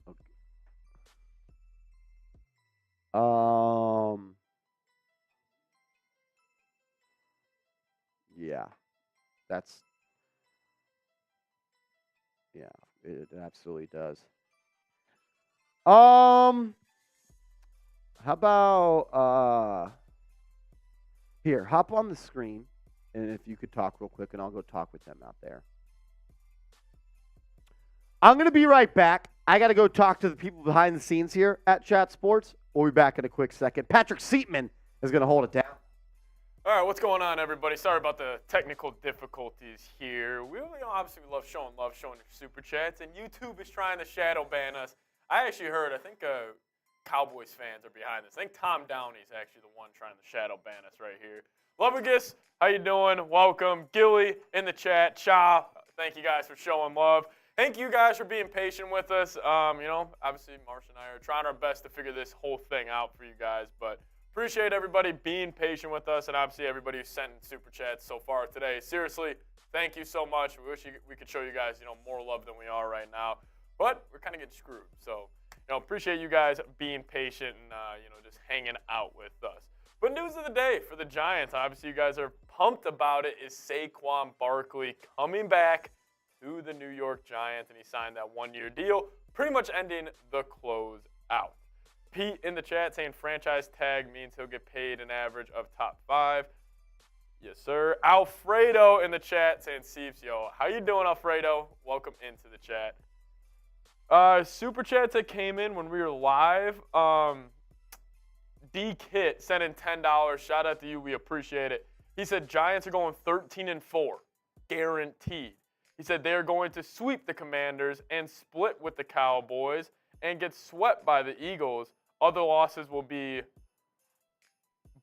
Okay. Yeah, it absolutely does. How about here, hop on the screen, and if you could talk real quick, and I'll go talk with them out there. I'm going to be right back. I got to go talk to the people behind the scenes here at Chat Sports. We'll be back in a quick second. Patrick Seatman is going to hold it down. All right, what's going on, everybody? Sorry about the technical difficulties here. We obviously love showing your super chats, and YouTube is trying to shadow ban us. I actually heard, I think Cowboys fans are behind this. I think Tom Downey's actually the one trying to shadow ban us right here. Lovagus, how you doing? Welcome. Gilly in the chat. Cha, thank you guys for showing love. Thank you guys for being patient with us. Obviously, Marsh and I are trying our best to figure this whole thing out for you guys, but appreciate everybody being patient with us, and obviously everybody who sent super chats so far today. Seriously, thank you so much. We wish we could show you guys, more love than we are right now, but we're kind of getting screwed. So, appreciate you guys being patient and just hanging out with us. But news of the day for the Giants, obviously you guys are pumped about it, is Saquon Barkley coming back to the New York Giants, and he signed that one-year deal, pretty much ending the close out. Pete in the chat saying franchise tag means he'll get paid an average of top 5. Yes, sir. Alfredo in the chat saying, Seeps, yo, how you doing, Alfredo? Welcome into the chat. Super chats that came in when we were live. D Kit sent in $10. Shout out to you. We appreciate it. He said Giants are going 13-4, guaranteed. He said they are going to sweep the Commanders and split with the Cowboys and get swept by the Eagles. Other losses will be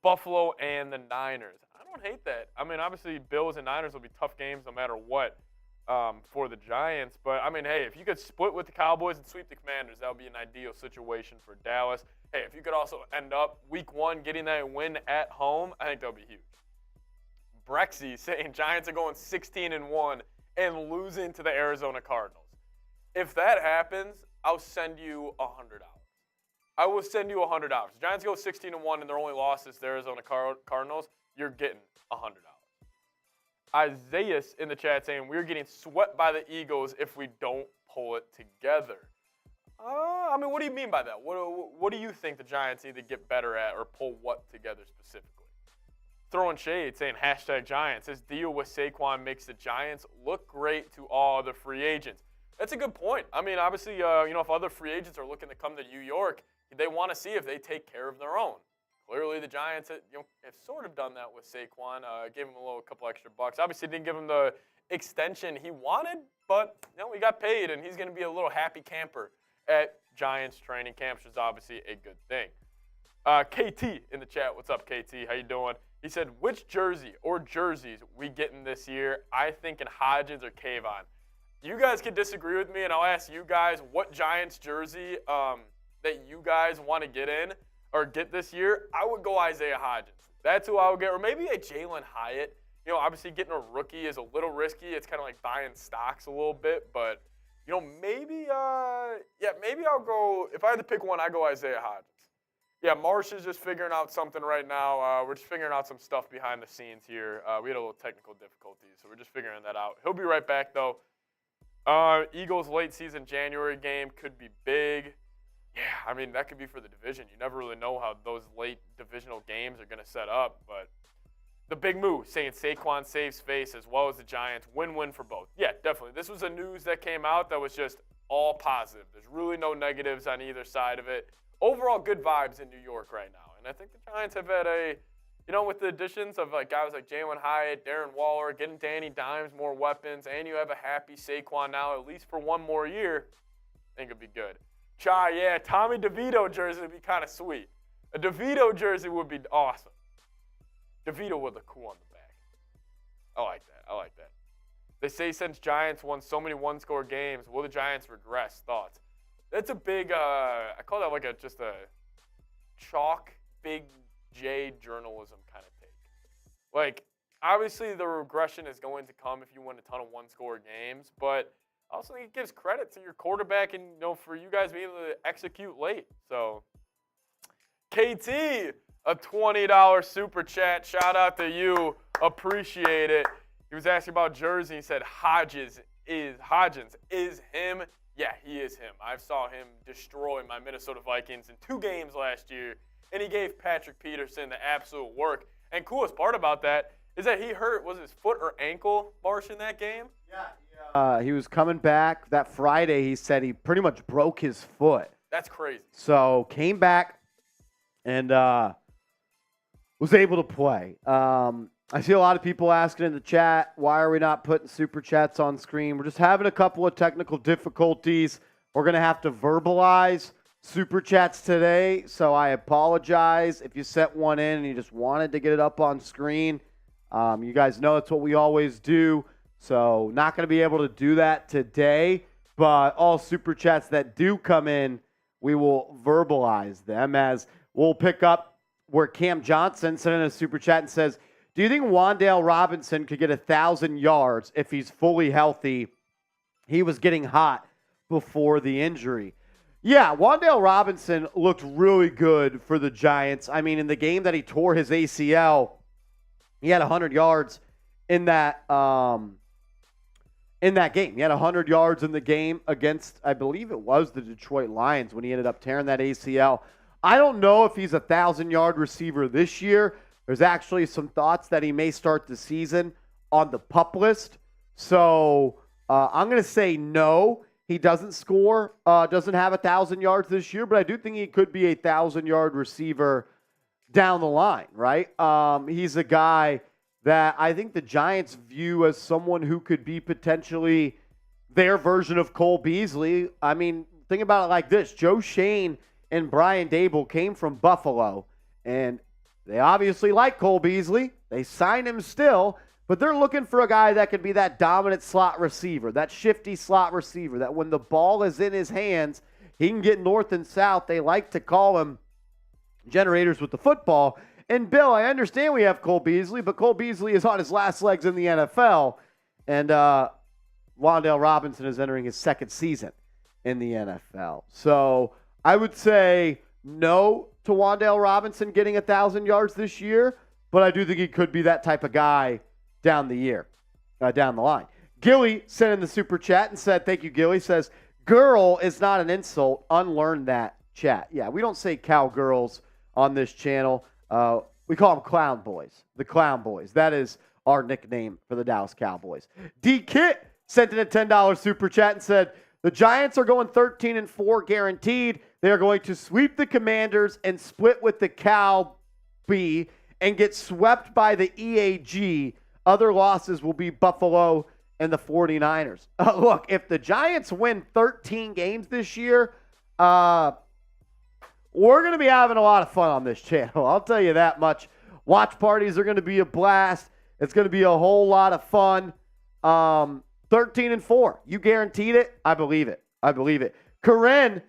Buffalo and the Niners. I don't hate that. I mean, obviously, Bills and Niners will be tough games no matter what for the Giants. But, I mean, hey, if you could split with the Cowboys and sweep the Commanders, that would be an ideal situation for Dallas. Hey, if you could also end up week 1 getting that win at home, I think that would be huge. Brexy saying Giants are going 16-1 and losing to the Arizona Cardinals. If that happens, I'll send you $100. I will send you $100. Giants go 16-1 and their only loss is the Arizona Cardinals. You're getting $100. Isaiah in the chat saying we're getting swept by the Eagles if we don't pull it together. I mean, what do you mean by that? What do you think the Giants need to get better at or pull what together specifically? Throwing shade, saying hashtag Giants. His deal with Saquon makes the Giants look great to all the free agents. That's a good point. I mean, obviously, if other free agents are looking to come to New York, they want to see if they take care of their own. Clearly, the Giants have sort of done that with Saquon. Gave him a couple extra bucks. Obviously, didn't give him the extension he wanted, but he got paid, and he's going to be a little happy camper at Giants training camp, which is obviously a good thing. KT in the chat. What's up, KT? How you doing? He said, which jersey or jerseys we getting this year? I think in Hodgins or Kayvon. You guys can disagree with me, and I'll ask you guys what Giants jersey that you guys want to get in or get this year. I would go Isaiah Hodgins. That's who I would get. Or maybe a Jalen Hyatt. Obviously getting a rookie is a little risky. It's kind of like buying stocks a little bit. But, maybe I'll go. If I had to pick one, I'd go Isaiah Hodgins. Yeah, Marsh is just figuring out something right now. We're just figuring out some stuff behind the scenes here. We had a little technical difficulties, so we're just figuring that out. He'll be right back, though. Eagles late season January game could be big. Yeah, I mean, that could be for the division. You never really know how those late divisional games are going to set up. But the big move, saying Saquon saves face as well as the Giants. Win-win for both. Yeah, definitely. This was a news that came out that was just all positive. There's really no negatives on either side of it. Overall, good vibes in New York right now. And I think the Giants have had with the additions of guys like Jalen Hyatt, Darren Waller, getting Danny Dimes more weapons, and you have a happy Saquon now, at least for one more year, I think it'd be good. Chai, yeah, Tommy DeVito jersey would be kind of sweet. A DeVito jersey would be awesome. DeVito would look cool on the back. I like that. They say since Giants won so many one-score games, will the Giants regress? Thoughts? That's a big, I call that just a chalk, big J journalism kind of take. Obviously the regression is going to come if you win a ton of one-score games, but I also think it gives credit to your quarterback and, for you guys being able to execute late. So, KT, a $20 super chat. Shout out to you. Appreciate it. He was asking about jersey. He said Hodgins is him. Yeah, he is him. I saw him destroy my Minnesota Vikings in 2 games last year, and he gave Patrick Peterson the absolute work. And coolest part about that is that he hurt, was his foot or ankle, Marsh, in that game? Yeah. He was coming back. That Friday, he said he pretty much broke his foot. That's crazy. So came back and was able to play. I see a lot of people asking in the chat, why are we not putting super chats on screen? We're just having a couple of technical difficulties. We're going to have to verbalize super chats today, so I apologize if you sent one in and you just wanted to get it up on screen. You guys know that's what we always do, so not going to be able to do that today, but all super chats that do come in, we will verbalize them, as we'll pick up where Cam Johnson sent in a super chat and says, do you think Wandale Robinson could get 1,000 yards if he's fully healthy? He was getting hot before the injury. Yeah, Wandale Robinson looked really good for the Giants. I mean, in the game that he tore his ACL, he had 100 yards in that game. He had 100 yards in the game against, I believe it was the Detroit Lions when he ended up tearing that ACL. I don't know if he's a 1,000-yard receiver this year, There's actually some thoughts that he may start the season on the PUP list. So I'm going to say no. He doesn't score, doesn't have 1,000 yards this year, but I do think he could be a 1,000-yard receiver down the line, right? He's a guy that I think the Giants view as someone who could be potentially their version of Cole Beasley. I mean, think about it like this. Joe Schoen and Brian Daboll came from Buffalo, and they obviously like Cole Beasley. They signed him still, but they're looking for a guy that could be that dominant slot receiver, that shifty slot receiver, that when the ball is in his hands, he can get north and south. They like to call him generators with the football. And, Bill, I understand we have Cole Beasley, but Cole Beasley is on his last legs in the NFL, and Wandale Robinson is entering his second season in the NFL. So I would say no to Wandale Robinson getting 1,000 yards this year, but I do think he could be that type of guy down the line. Gilly sent in the super chat and said, thank you, Gilly, says, girl is not an insult. Unlearn that, chat. Yeah, we don't say cowgirls on this channel. We call them clown boys. The clown boys. That is our nickname for the Dallas Cowboys. D-Kit sent in a $10 super chat and said, the Giants are going 13-4 guaranteed. They are going to sweep the Commanders and split with the Cow B and get swept by the EAG. Other losses will be Buffalo and the 49ers. Look, if the Giants win 13 games this year, we're going to be having a lot of fun on this channel. I'll tell you that much. Watch parties are going to be a blast. It's going to be a whole lot of fun. 13-4. You guaranteed it? I believe it. I believe it. Karen,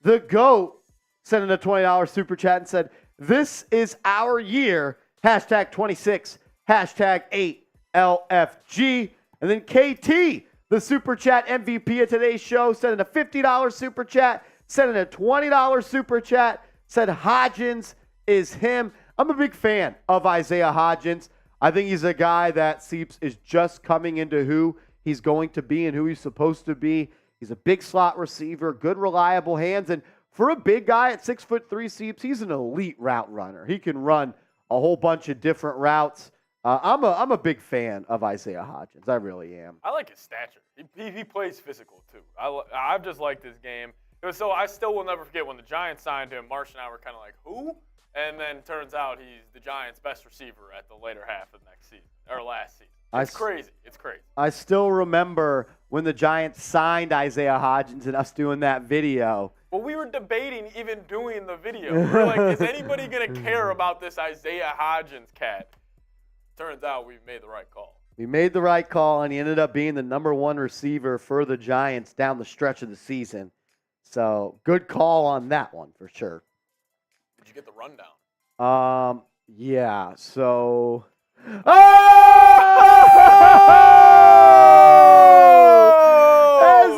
the GOAT, sent in a $20 super chat and said, this is our year. Hashtag 26. Hashtag 8LFG. And then KT, the super chat MVP of today's show, sent in a $50 super chat, sent in a $20 super chat, said Hodgins is him. I'm a big fan of Isaiah Hodgins. I think he's a guy that Seeps is just coming into who he's going to be and who he's supposed to be. He's a big slot receiver, good reliable hands, and for a big guy at 6'3" Seeps, he's an elite route runner. He can run a whole bunch of different routes. I'm a big fan of Isaiah Hodgins. I really am. I like his stature. He plays physical too. I've just liked his game. So I still will never forget when the Giants signed him. Marsh and I were kind of like, who? And then turns out he's the Giants' best receiver at the later half of next season or last season. It's crazy. It's crazy. I still remember when the Giants signed Isaiah Hodgins and us doing that video. Well, we were debating even doing the video. We were like, is anybody going to care about this Isaiah Hodgins cat? Turns out we made the right call. We made the right call, and he ended up being the number one receiver for the Giants down the stretch of the season. So, good call on that one for sure. Did you get the rundown? Yeah. So, as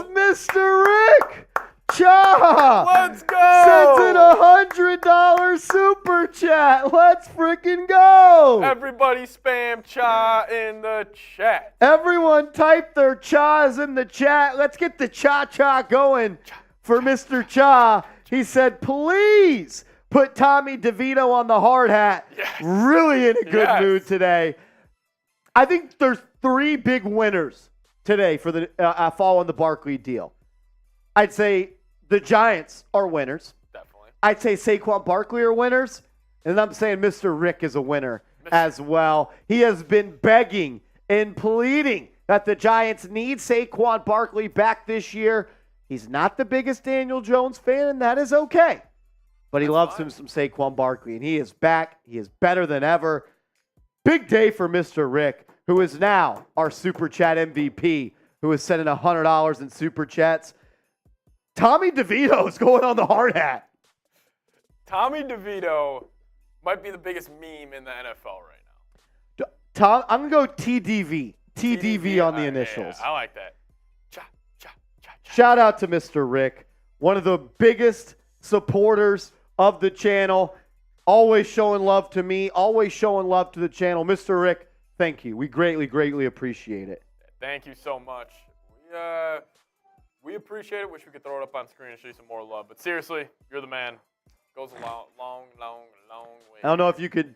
Mr. Rick Cha, let's go! Sends in $100 super chat. Let's freaking go! Everybody spam Cha in the chat. Everyone type their Chas in the chat. Let's get the cha-cha going for Mr. Cha. He said, please put Tommy DeVito on the hard hat. Yes. Really in a good mood today. I think there's three big winners today for the following the Barkley deal. I'd say the Giants are winners. Definitely. I'd say Saquon Barkley are winners. And I'm saying Mr. Rick is a winner as well. He has been begging and pleading that the Giants need Saquon Barkley back this year. He's not the biggest Daniel Jones fan, and that is okay. But he loves him some Saquon Barkley, and he is back. He is better than ever. Big day for Mr. Rick, who is now our Super Chat MVP, who is sending $100 in Super Chats. Tommy DeVito is going on the hard hat. Tommy DeVito might be the biggest meme in the NFL right now. Tom, I'm going to go TDV. TDV on the initials. Yeah, I like that. Shout out to Mr. Rick, one of the biggest supporters of the channel. Always showing love to me, always showing love to the channel. Mr. Rick, thank you. We greatly, greatly appreciate it. Thank you so much. We appreciate it. Wish we could throw it up on screen and show you some more love. But seriously, you're the man. Goes a long way. I don't know if you could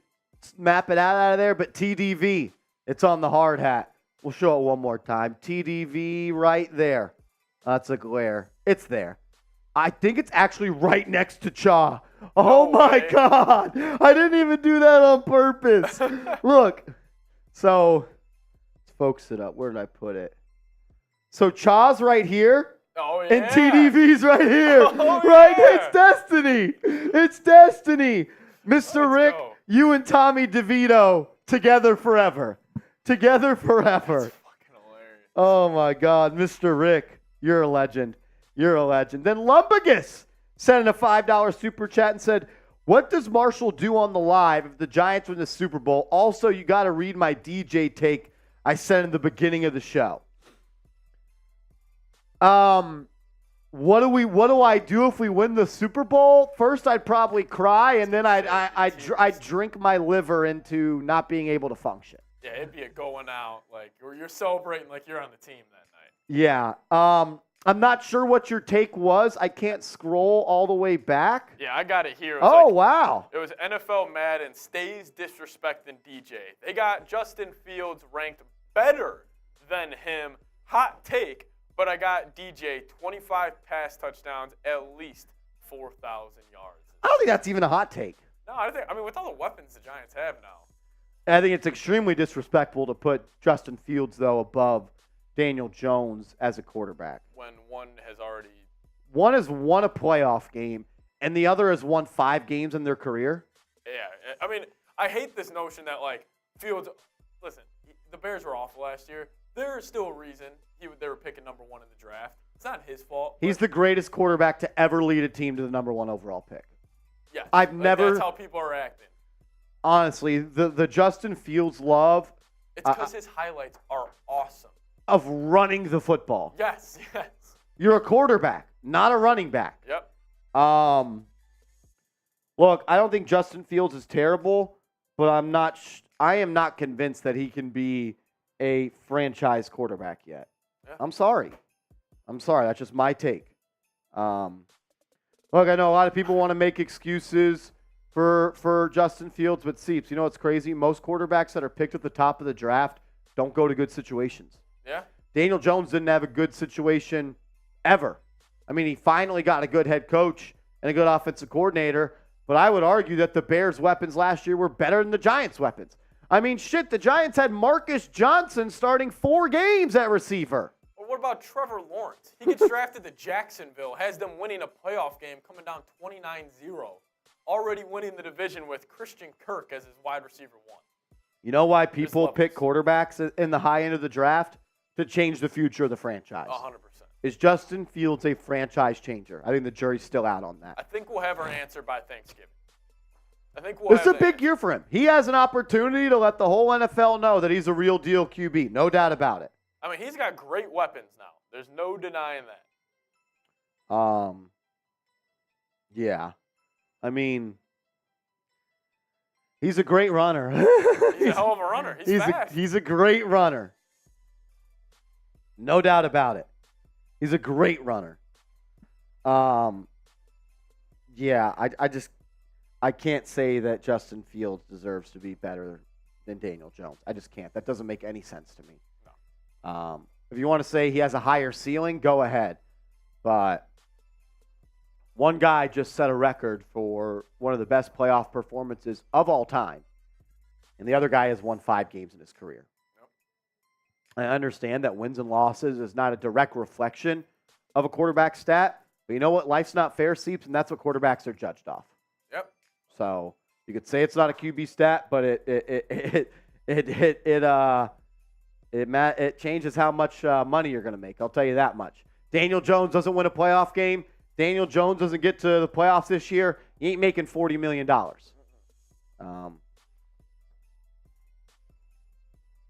map it out of there, but TDV, it's on the hard hat. We'll show it one more time. TDV right there. That's a glare. It's there. I think it's actually right next to Cha. Oh, my God. I didn't even do that on purpose. Look. So, let's focus it up. Where did I put it? So, Cha's right here. Oh, yeah. And TDV's right here. Oh, right? yeah. It's destiny. It's destiny. Mr. Rick, you and Tommy DeVito together forever. Together forever. That's fucking hilarious. Oh, my God. Mr. Rick, you're a legend. You're a legend. Then Lumbagus sent in a $5 super chat and said, what does Marshall do on the live if the Giants win the Super Bowl? Also, you got to read my DJ take I sent in the beginning of the show. What do I do if we win the Super Bowl? First, I'd probably cry, and then I'd drink my liver into not being able to function. Yeah, it'd be a going out. Like, you're celebrating like you're on the team that night. Yeah. I'm not sure what your take was. I can't scroll all the way back. Yeah, I got it here. Wow. It was NFL Madden stays disrespecting DJ. They got Justin Fields ranked better than him. Hot take, but I got DJ 25 pass touchdowns, at least 4,000 yards. I don't think that's even a hot take. No, I mean, with all the weapons the Giants have now. I think it's extremely disrespectful to put Justin Fields, though, above Daniel Jones as a quarterback. When one has already... One has won a playoff game, and the other has won 5 games in their career. Yeah, I mean, I hate this notion that, like, Fields... Listen, the Bears were awful last year. There's still a reason they were picking number 1 in the draft. It's not his fault. He's the greatest quarterback to ever lead a team to the number 1 overall pick. Yes, That's how people are acting. Honestly, the Justin Fields love... It's because his highlights are awesome. Of running the football. Yes. You're a quarterback, not a running back. Yep. Look, I don't think Justin Fields is terrible, but I am not convinced that he can be a franchise quarterback yet. Yeah. I'm sorry. That's just my take. Look, I know a lot of people want to make excuses for Justin Fields, but Seeps, you know what's crazy? Most quarterbacks that are picked at the top of the draft don't go to good situations. Yeah. Daniel Jones didn't have a good situation ever. I mean, he finally got a good head coach and a good offensive coordinator, but I would argue that the Bears' weapons last year were better than the Giants' weapons. I mean, shit, the Giants had Marcus Johnson starting 4 games at receiver. Well, what about Trevor Lawrence? He gets drafted to Jacksonville, has them winning a playoff game, coming down 29-0, already winning the division with Christian Kirk as his wide receiver 1. You know why people pick quarterbacks in the high end of the draft? To change the future of the franchise. 100%. Is Justin Fields a franchise changer? I think the jury's still out on that. I think we'll have our answer by Thanksgiving. It's a big year for him. He has an opportunity to let the whole NFL know that he's a real deal QB. No doubt about it. I mean, he's got great weapons now. There's no denying that. Yeah. I mean, he's a great runner. He's a hell of a runner. He's fast. He's a great runner. No doubt about it. He's a great runner. Yeah, I can't say that Justin Fields deserves to be better than Daniel Jones. I just can't. That doesn't make any sense to me. No. If you want to say he has a higher ceiling, go ahead. But one guy just set a record for one of the best playoff performances of all time, and the other guy has won 5 games in his career. I understand that wins and losses is not a direct reflection of a quarterback stat, but you know what? Life's not fair, Seeps, and that's what quarterbacks are judged off. Yep. So you could say it's not a QB stat, but it changes how much money you're going to make. I'll tell you that much. Daniel Jones doesn't win a playoff game. Daniel Jones doesn't get to the playoffs this year. He ain't making $40 million.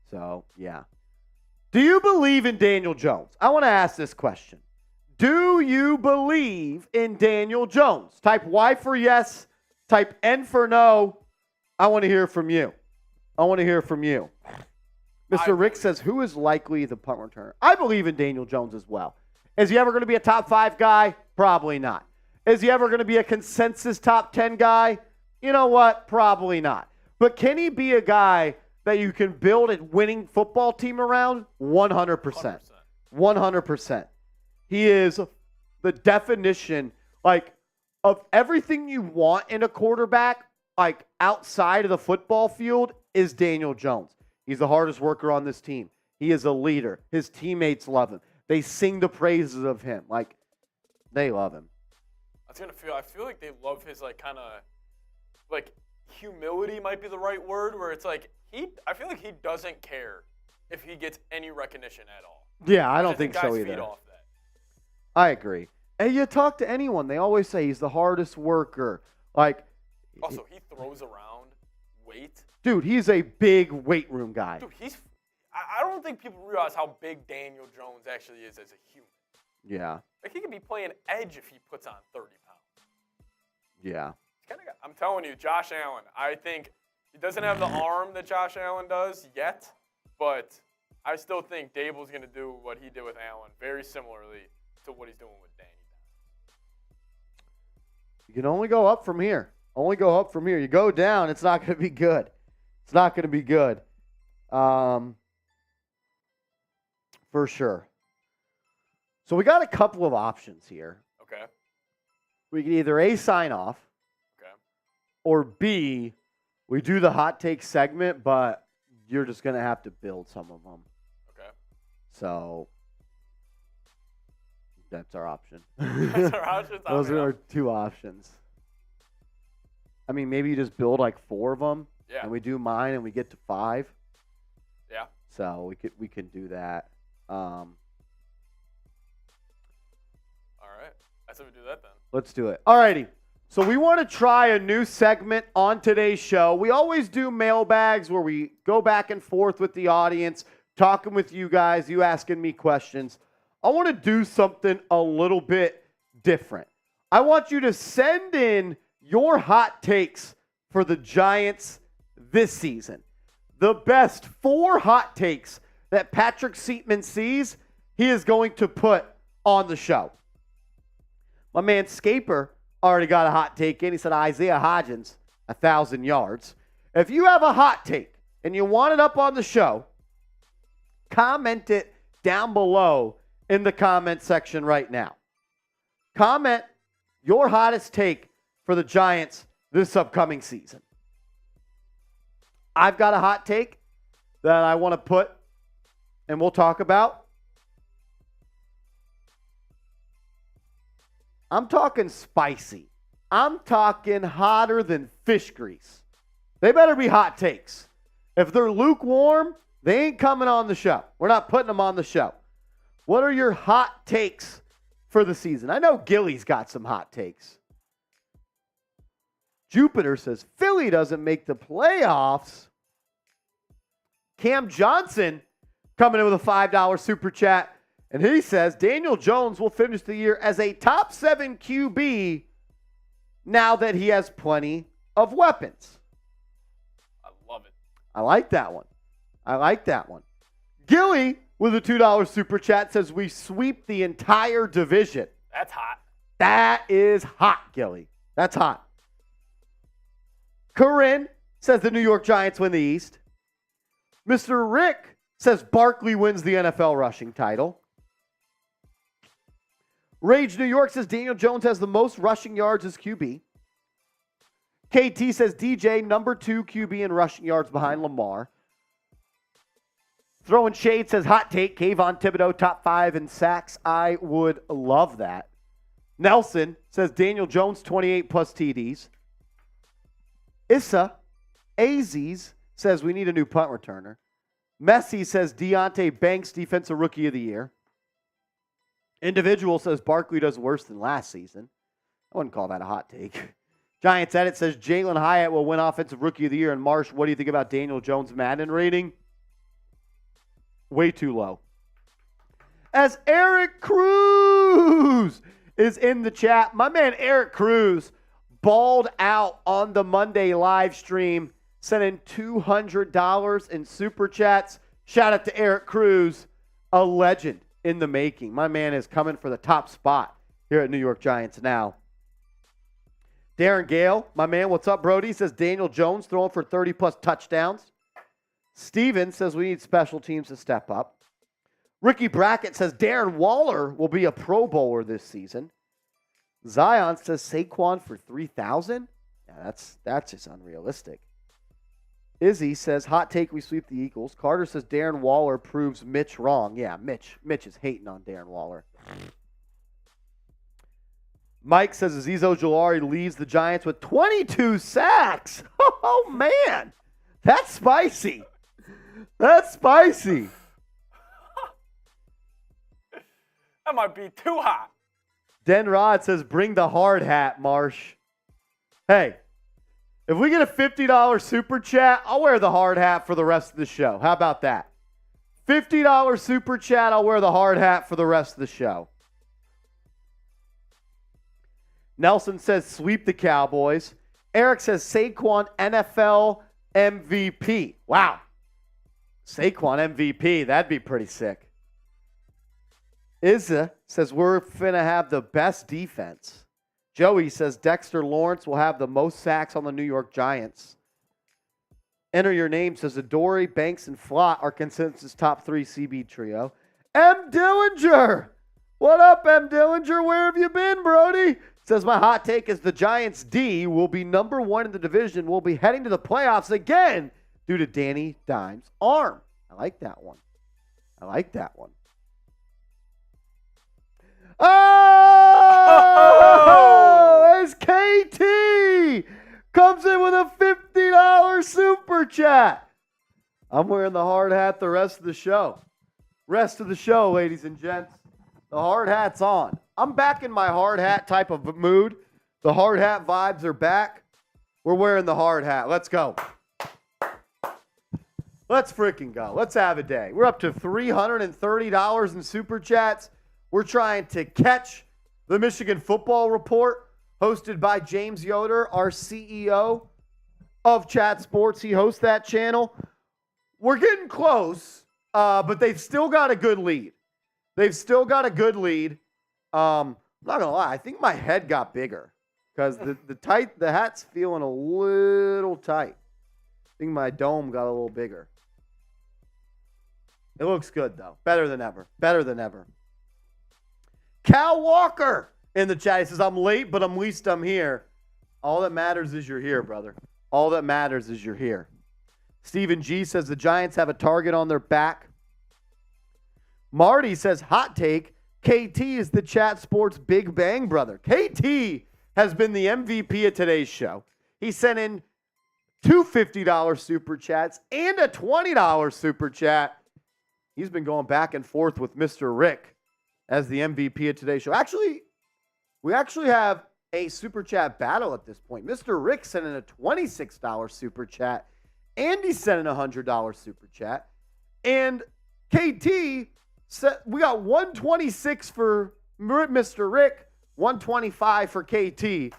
So, yeah. Do you believe in Daniel Jones? I want to ask this question. Do you believe in Daniel Jones? Type Y for yes. Type N for no. I want to hear from you. Mr. Rick says, who is likely the punt returner? I believe in Daniel Jones as well. Is he ever going to be a top 5 guy? Probably not. Is he ever going to be a consensus top 10 guy? You know what? Probably not. But can he be a guy that you can build a winning football team around? 100%. 100%. He is the definition, like, of everything you want in a quarterback, like, outside of the football field, is Daniel Jones. He's the hardest worker on this team. He is a leader. His teammates love him. They sing the praises of him. Like, they love him. I feel like they love his, like, kind of, like, humility might be the right word, where it's like, I feel like he doesn't care if he gets any recognition at all. Yeah, I don't think so either. Feed off that. I agree. And you talk to anyone, they always say he's the hardest worker. Like, also, he throws around weight. Dude, he's a big weight room guy. Dude, I don't think people realize how big Daniel Jones actually is as a human. Yeah. Like, he could be playing edge if he puts on 30 pounds. Yeah. I'm telling you, Josh Allen, I think he doesn't have the arm that Josh Allen does yet, but I still think Daboll's going to do what he did with Allen very similarly to what he's doing with Danny. You can only go up from here. Only go up from here. You go down, it's not going to be good. It's not going to be good. For sure. So we got a couple of options here. Okay. We can either A, sign off. Okay. Or B, we do the hot take segment, but you're just going to have to build some of them. Okay. So that's our option. That's our options? Those are our two options. I mean, maybe you just build like 4 of them. Yeah. And we do mine and we get to 5. Yeah. So we can do that. All right. I said we do that then. Let's do it. All righty. So we want to try a new segment on today's show. We always do mailbags where we go back and forth with the audience, talking with you guys, you asking me questions. I want to do something a little bit different. I want you to send in your hot takes for the Giants this season. The best 4 hot takes that Patrick Seatman sees, he is going to put on the show. My man Scaper already got a hot take in. He said Isaiah Hodgins, 1,000 yards. If you have a hot take and you want it up on the show, comment it down below in the comment section right now. Comment your hottest take for the Giants this upcoming season. I've got a hot take that I want to put and we'll talk about. I'm talking spicy. I'm talking hotter than fish grease. They better be hot takes. If they're lukewarm, they ain't coming on the show. We're not putting them on the show. What are your hot takes for the season? I know Gilly's got some hot takes. Jupiter says Philly doesn't make the playoffs. Cam Johnson coming in with a $5 super chat. And he says Daniel Jones will finish the year as a top 7 QB now that he has plenty of weapons. I love it. I like that one. Gilly with a $2 super chat says we sweep the entire division. That's hot. That is hot, Gilly. That's hot. Corinne says the New York Giants win the East. Mr. Rick says Barkley wins the NFL rushing title. Rage New York says Daniel Jones has the most rushing yards as QB. KT says DJ, number 2 QB in rushing yards behind Lamar. Throwing Shade says hot take, Kayvon Thibodeau, top 5 in sacks. I would love that. Nelson says Daniel Jones, 28 plus TDs. Issa Aziz says we need a new punt returner. Messi says Deontay Banks, defensive rookie of the year. Individual says Barkley does worse than last season. I wouldn't call that a hot take. Giants Edit says Jalen Hyatt will win offensive rookie of the year. And Marsh, what do you think about Daniel Jones' Madden rating? Way too low. As Eric Cruz is in the chat, my man Eric Cruz balled out on the Monday live stream, sending $200 in super chats. Shout out to Eric Cruz, a legend in the making. My man is coming for the top spot here at New York Giants now. Darren Gale, my man, what's up, Brody? He says Daniel Jones throwing for 30-plus touchdowns. Steven says we need special teams to step up. Ricky Brackett says Darren Waller will be a Pro Bowler this season. Zion says Saquon for 3,000. Yeah, that's just unrealistic. Izzy says hot take, we sweep the Eagles. Carter says Darren Waller proves Mitch wrong. Yeah, Mitch is hating on Darren Waller. Mike says Azeez Ojulari leads the Giants with 22 sacks. Oh, man. That's spicy. That's spicy. That might be too hot. Den Rod says bring the hard hat, Marsh. Hey, if we get a $50 super chat, I'll wear the hard hat for the rest of the show. How about that? $50 super chat, I'll wear the hard hat for the rest of the show. Nelson says sweep the Cowboys. Eric says Saquon NFL MVP. Wow. Saquon MVP. That'd be pretty sick. Izza says we're finna have the best defense. Joey says Dexter Lawrence will have the most sacks on the New York Giants. Enter your name says Adoree, Banks, and Flott are consensus top 3 CB trio. M. Dillinger. What up, M. Dillinger? Where have you been, Brody? Says my hot take is the Giants D will be number 1 in the division. We'll be heading to the playoffs again due to Danny Dimes' arm. I like that one. Oh! As KT comes in with a $50 super chat. I'm wearing the hard hat the rest of the show. Ladies and gents. The hard hat's on. I'm back in my hard hat type of mood. The hard hat vibes are back. We're wearing the hard hat. Let's go. Let's freaking go. Let's have a day. We're up to $330 in super chats. We're trying to catch the Michigan Football Report, hosted by James Yoder, our CEO of Chat Sports. He hosts that channel. We're getting close, but they've still got a good lead. I'm not gonna lie, I think my head got bigger because the hat's feeling a little tight. I think my dome got a little bigger. It looks good though. Better than ever. Cal Walker in the chat. He says, I'm late, but at least I'm here. All that matters is you're here, brother. All that matters is you're here. Stephen G says the Giants have a target on their back. Marty says, hot take, KT is the Chat Sports Big Bang brother. KT has been the MVP of today's show. He sent in 2 $50 super chats and a $20 super chat. He's been going back and forth with Mr. Rick as the MVP of today's show. Actually, we have a super chat battle at this point. Mr. Rick sent in a $26 super chat. Andy sent in a $100 super chat. And KT said we got 126 for Mr. Rick, 125 for KT. We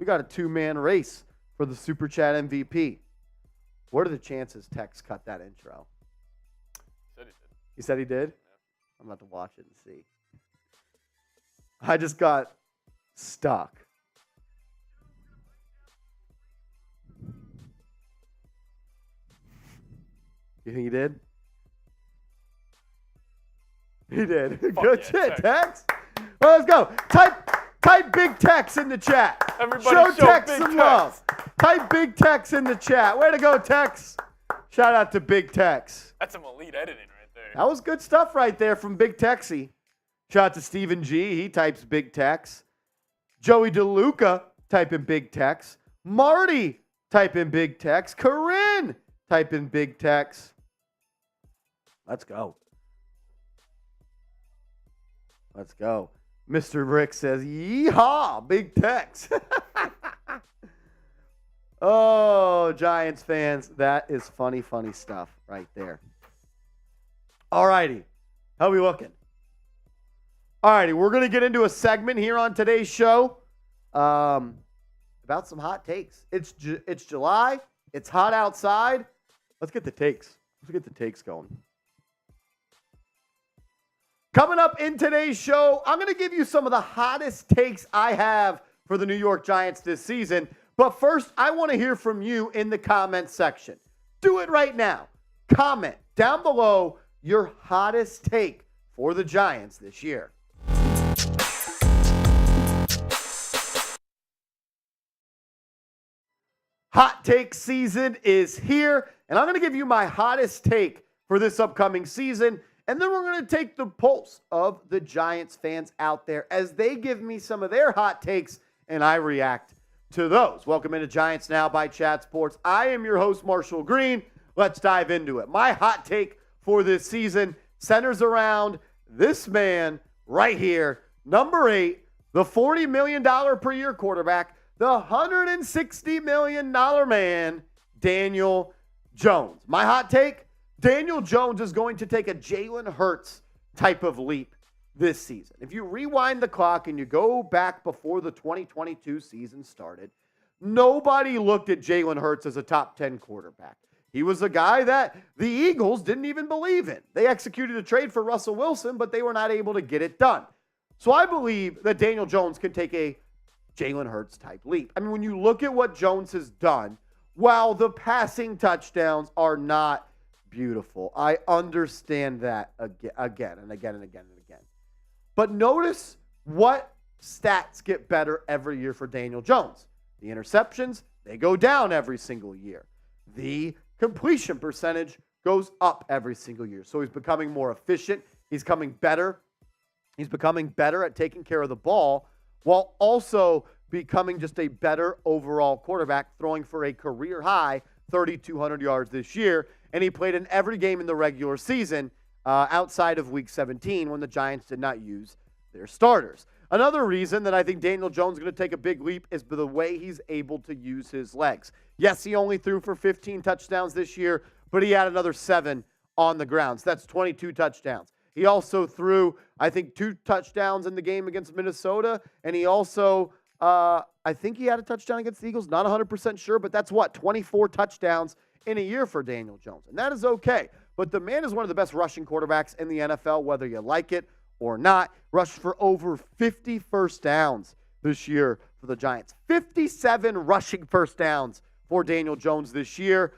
got a 2-man race for the super chat MVP. What are the chances Tex cut that intro? He said he did? Yeah. I'm about to watch it and see. I just got stuck. You think he did? He did. Good shit, Tex. Well, let's go. Type big Tex in the chat. Everybody show Tex big some Tex. love. Type big Tex in the chat. Way to go, Tex. Shout out to Big Tex. That's some elite editing right there. That was good stuff right there from Big Texy. Shout out to Stephen G. He types Big Tex. Joey DeLuca type in Big Tex. Marty type in Big Tex. Corinne type in Big Tex. Let's go. Let's go. Mr. Rick says, yeehaw, Big Tex. Oh, Giants fans, that is funny stuff right there. All righty. How we looking? All righty, we're going to get into a segment here on today's show about some hot takes. It's July. It's hot outside. Let's get the takes. Let's get the takes going. Coming up in today's show, I'm going to give you some of the hottest takes I have for the New York Giants this season. But first, I want to hear from you in the comment section. Do it right now. Comment down below your hottest take for the Giants this year. Hot take season is here, and I'm going to give you my hottest take for this upcoming season, and then we're going to take the pulse of the Giants fans out there as they give me some of their hot takes, and I react to those. Welcome into Giants Now by Chat Sports. I am your host, Marshall Green. Let's dive into it. My hot take for this season centers around this man right here, number 8, the $40 million per year quarterback, the $160 million man, Daniel Jones. My hot take, Daniel Jones is going to take a Jalen Hurts type of leap this season. If you rewind the clock and you go back before the 2022 season started, nobody looked at Jalen Hurts as a top 10 quarterback. He was a guy that the Eagles didn't even believe in. They executed a trade for Russell Wilson, but they were not able to get it done. So I believe that Daniel Jones can take a Jalen Hurts type leap. I mean, when you look at what Jones has done, while the passing touchdowns are not beautiful, I understand that again and again and again and again. But notice what stats get better every year for Daniel Jones. The interceptions, they go down every single year. The completion percentage goes up every single year. So he's becoming more efficient. He's becoming better. He's becoming better at taking care of the ball while also becoming just a better overall quarterback, throwing for a career high 3,200 yards this year. And he played in every game in the regular season outside of Week 17 when the Giants did not use their starters. Another reason that I think Daniel Jones is going to take a big leap is the way he's able to use his legs. Yes, he only threw for 15 touchdowns this year, but he had another 7 on the ground. So that's 22 touchdowns. He also threw, I think, 2 touchdowns in the game against Minnesota, and he also, I think he had a touchdown against the Eagles. Not 100% sure, but that's 24 touchdowns in a year for Daniel Jones, and that is okay. But the man is one of the best rushing quarterbacks in the NFL, whether you like it or not. Rushed for over 50 first downs this year for the Giants. 57 rushing first downs for Daniel Jones this year,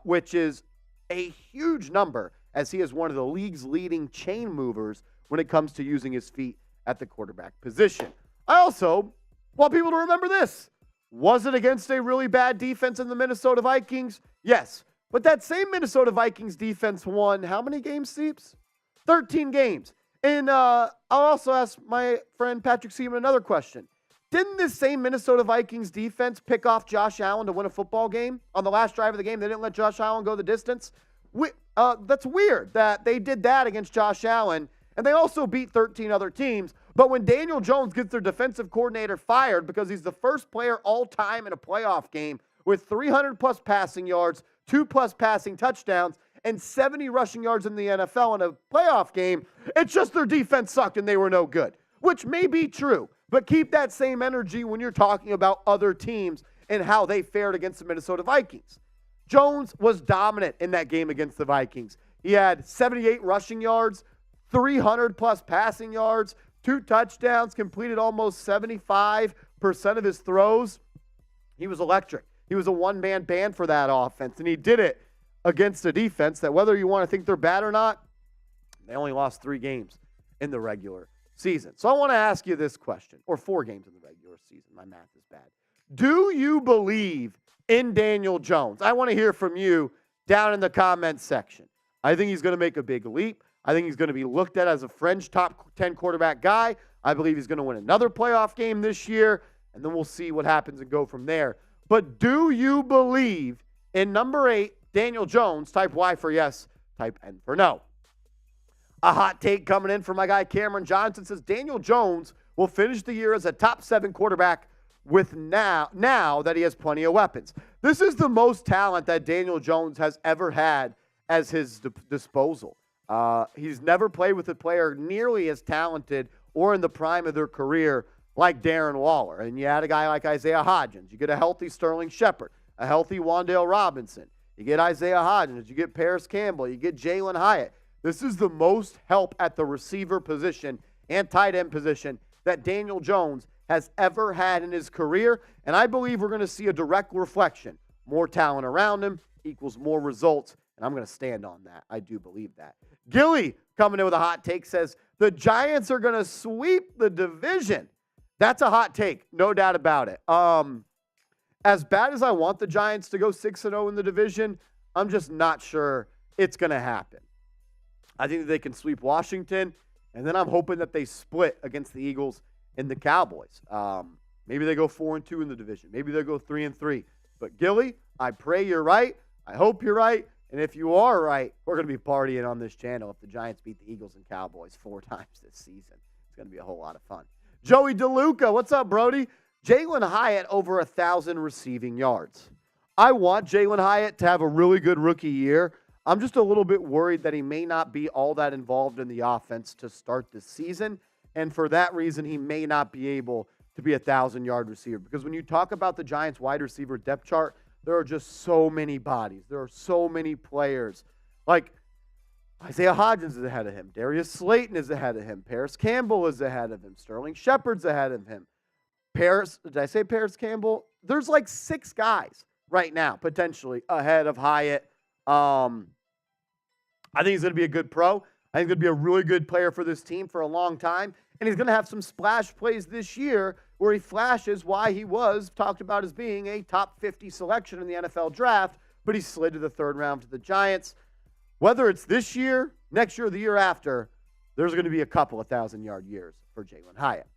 which is a huge number, as he is one of the league's leading chain movers when it comes to using his feet at the quarterback position. I also want people to remember this. Was it against a really bad defense in the Minnesota Vikings? Yes. But that same Minnesota Vikings defense won how many games, Seeps? 13 games. And I'll also ask my friend Patrick Seaman another question. Didn't this same Minnesota Vikings defense pick off Josh Allen to win a football game? On the last drive of the game, they didn't let Josh Allen go the distance. That's weird that they did that against Josh Allen, and they also beat 13 other teams. But when Daniel Jones gets their defensive coordinator fired because he's the first player all time in a playoff game with 300-plus passing yards, 2+ passing touchdowns, and 70 rushing yards in the NFL in a playoff game, it's just their defense sucked and they were no good, which may be true. But keep that same energy when you're talking about other teams and how they fared against the Minnesota Vikings. Jones was dominant in that game against the Vikings. He had 78 rushing yards, 300-plus passing yards, 2 touchdowns, completed almost 75% of his throws. He was electric. He was a one-man band for that offense, and he did it against a defense that, whether you want to think they're bad or not, they only lost 3 games in the regular season. So I want to ask you this question, or 4 games in the regular season. My math is bad. Do you believe in Daniel Jones? I want to hear from you down in the comments section. I think he's going to make a big leap. I think he's going to be looked at as a fringe top 10 quarterback guy. I believe he's going to win another playoff game this year, and then we'll see what happens and go from there. But do you believe in number 8, Daniel Jones? Type Y for yes, type N for no. A hot take coming in from my guy Cameron Johnson says Daniel Jones will finish the year as a top 7 quarterback with now that he has plenty of weapons. This is the most talent that Daniel Jones has ever had as his disposal. He's never played with a player nearly as talented or in the prime of their career like Darren Waller. And you add a guy like Isaiah Hodgins. You get a healthy Sterling Shepard, a healthy Wandale Robinson. You get Isaiah Hodgins. You get Paris Campbell. You get Jalen Hyatt. This is the most help at the receiver position and tight end position that Daniel Jones has ever had in his career. And I believe we're going to see a direct reflection. More talent around him equals more results. And I'm going to stand on that. I do believe that. Gilly coming in with a hot take says the Giants are going to sweep the division. That's a hot take. No doubt about it. As bad as I want the Giants to go 6-0 in the division, I'm just not sure it's going to happen. I think that they can sweep Washington, and then I'm hoping that they split against the Eagles and the Cowboys. Maybe they go 4-2 in the division. Maybe they'll go 3-3. But Gilly, I pray you're right. I hope you're right. And if you are right, we're going to be partying on this channel if the Giants beat the Eagles and Cowboys 4 times this season. It's going to be a whole lot of fun. Joey DeLuca, what's up, Brody? Jalen Hyatt over 1,000 receiving yards. I want Jalen Hyatt to have a really good rookie year. I'm just a little bit worried that he may not be all that involved in the offense to start the season. And for that reason, he may not be able to be a 1,000-yard receiver. Because when you talk about the Giants wide receiver depth chart, there are just so many bodies. There are so many players. Like Isaiah Hodgins is ahead of him. Darius Slayton is ahead of him. Paris Campbell is ahead of him. Sterling Shepard's ahead of him. Did I say Paris Campbell? There's like 6 guys right now, potentially, ahead of Hyatt. I think he's going to be a good pro. I think he's going to be a really good player for this team for a long time. And he's going to have some splash plays this year where he flashes why he was talked about as being a top 50 selection in the NFL draft, but he slid to the 3rd round to the Giants. Whether it's this year, next year, or the year after, there's going to be a couple of 1,000-yard years for Jalen Hyatt.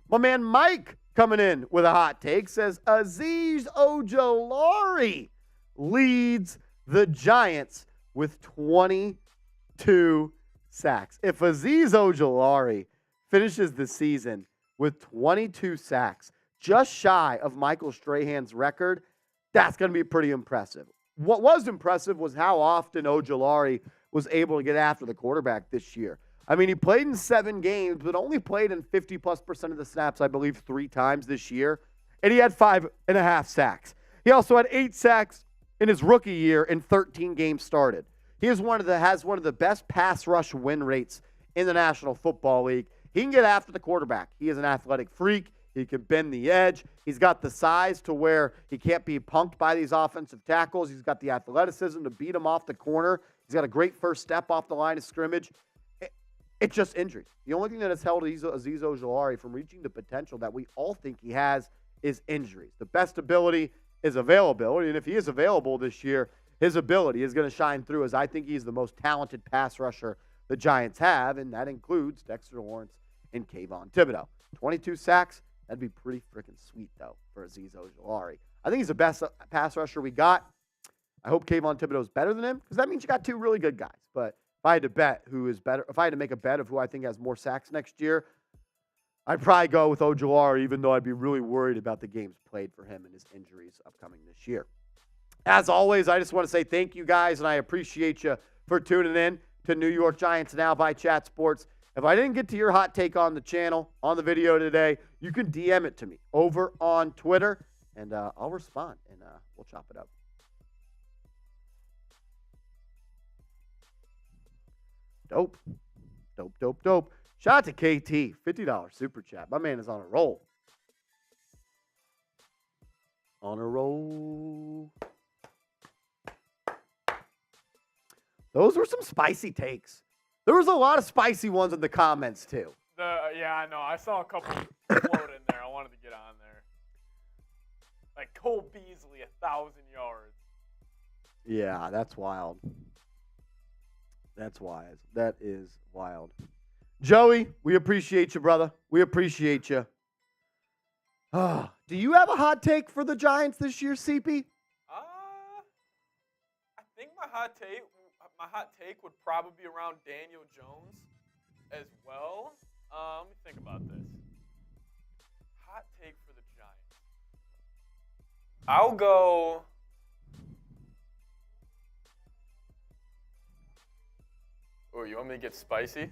My man Mike coming in with a hot take says Azeez Ojulari leads the Giants with 22 sacks. If Azeez Ojulari finishes the season with 22 sacks, just shy of Michael Strahan's record, that's going to be pretty impressive. What was impressive was how often Ojulari was able to get after the quarterback this year. I mean, he played in 7 games, but only played in 50+% of the snaps, I believe, 3 times this year. And he had 5.5 sacks. He also had 8 sacks in his rookie year in 13 games started. He has one of the best pass rush win rates in the National Football League. He can get after the quarterback. He is an athletic freak. He can bend the edge. He's got the size to where he can't be punked by these offensive tackles. He's got the athleticism to beat him off the corner. He's got a great first step off the line of scrimmage. It's just injuries. The only thing that has held Azeez Ojulari from reaching the potential that we all think he has is injuries. The best ability is availability, and if he is available this year, his ability is going to shine through, as I think he's the most talented pass rusher the Giants have, and that includes Dexter Lawrence and Kayvon Thibodeau. 22 sacks, that'd be pretty freaking sweet, though, for Azeez Ojulari. I think he's the best pass rusher we got. I hope Kayvon Thibodeau is better than him, because that means you got 2 really good guys, but if I had to bet who is better, if I had to make a bet of who I think has more sacks next year, I'd probably go with Ojulari, even though I'd be really worried about the games played for him and his injuries upcoming this year. As always, I just want to say thank you guys, and I appreciate you for tuning in to New York Giants Now by Chat Sports. If I didn't get to your hot take on the channel, on the video today, you can DM it to me over on Twitter, and I'll respond, and we'll chop it up. Dope. Shout out to KT, $50 super chat. My man is on a roll. Those were some spicy takes. There was a lot of spicy ones in the comments, too. Yeah, I know. I saw a couple float in there. I wanted to get on there. Like Cole Beasley, 1,000 yards. Yeah, that's wild. That is wild. Joey, we appreciate you, brother. We appreciate you. Do you have a hot take for the Giants this year, CP? I think my hot take would probably be around Daniel Jones as well. Let me think about this. Hot take for the Giants. I'll go. Oh, you want me to get spicy?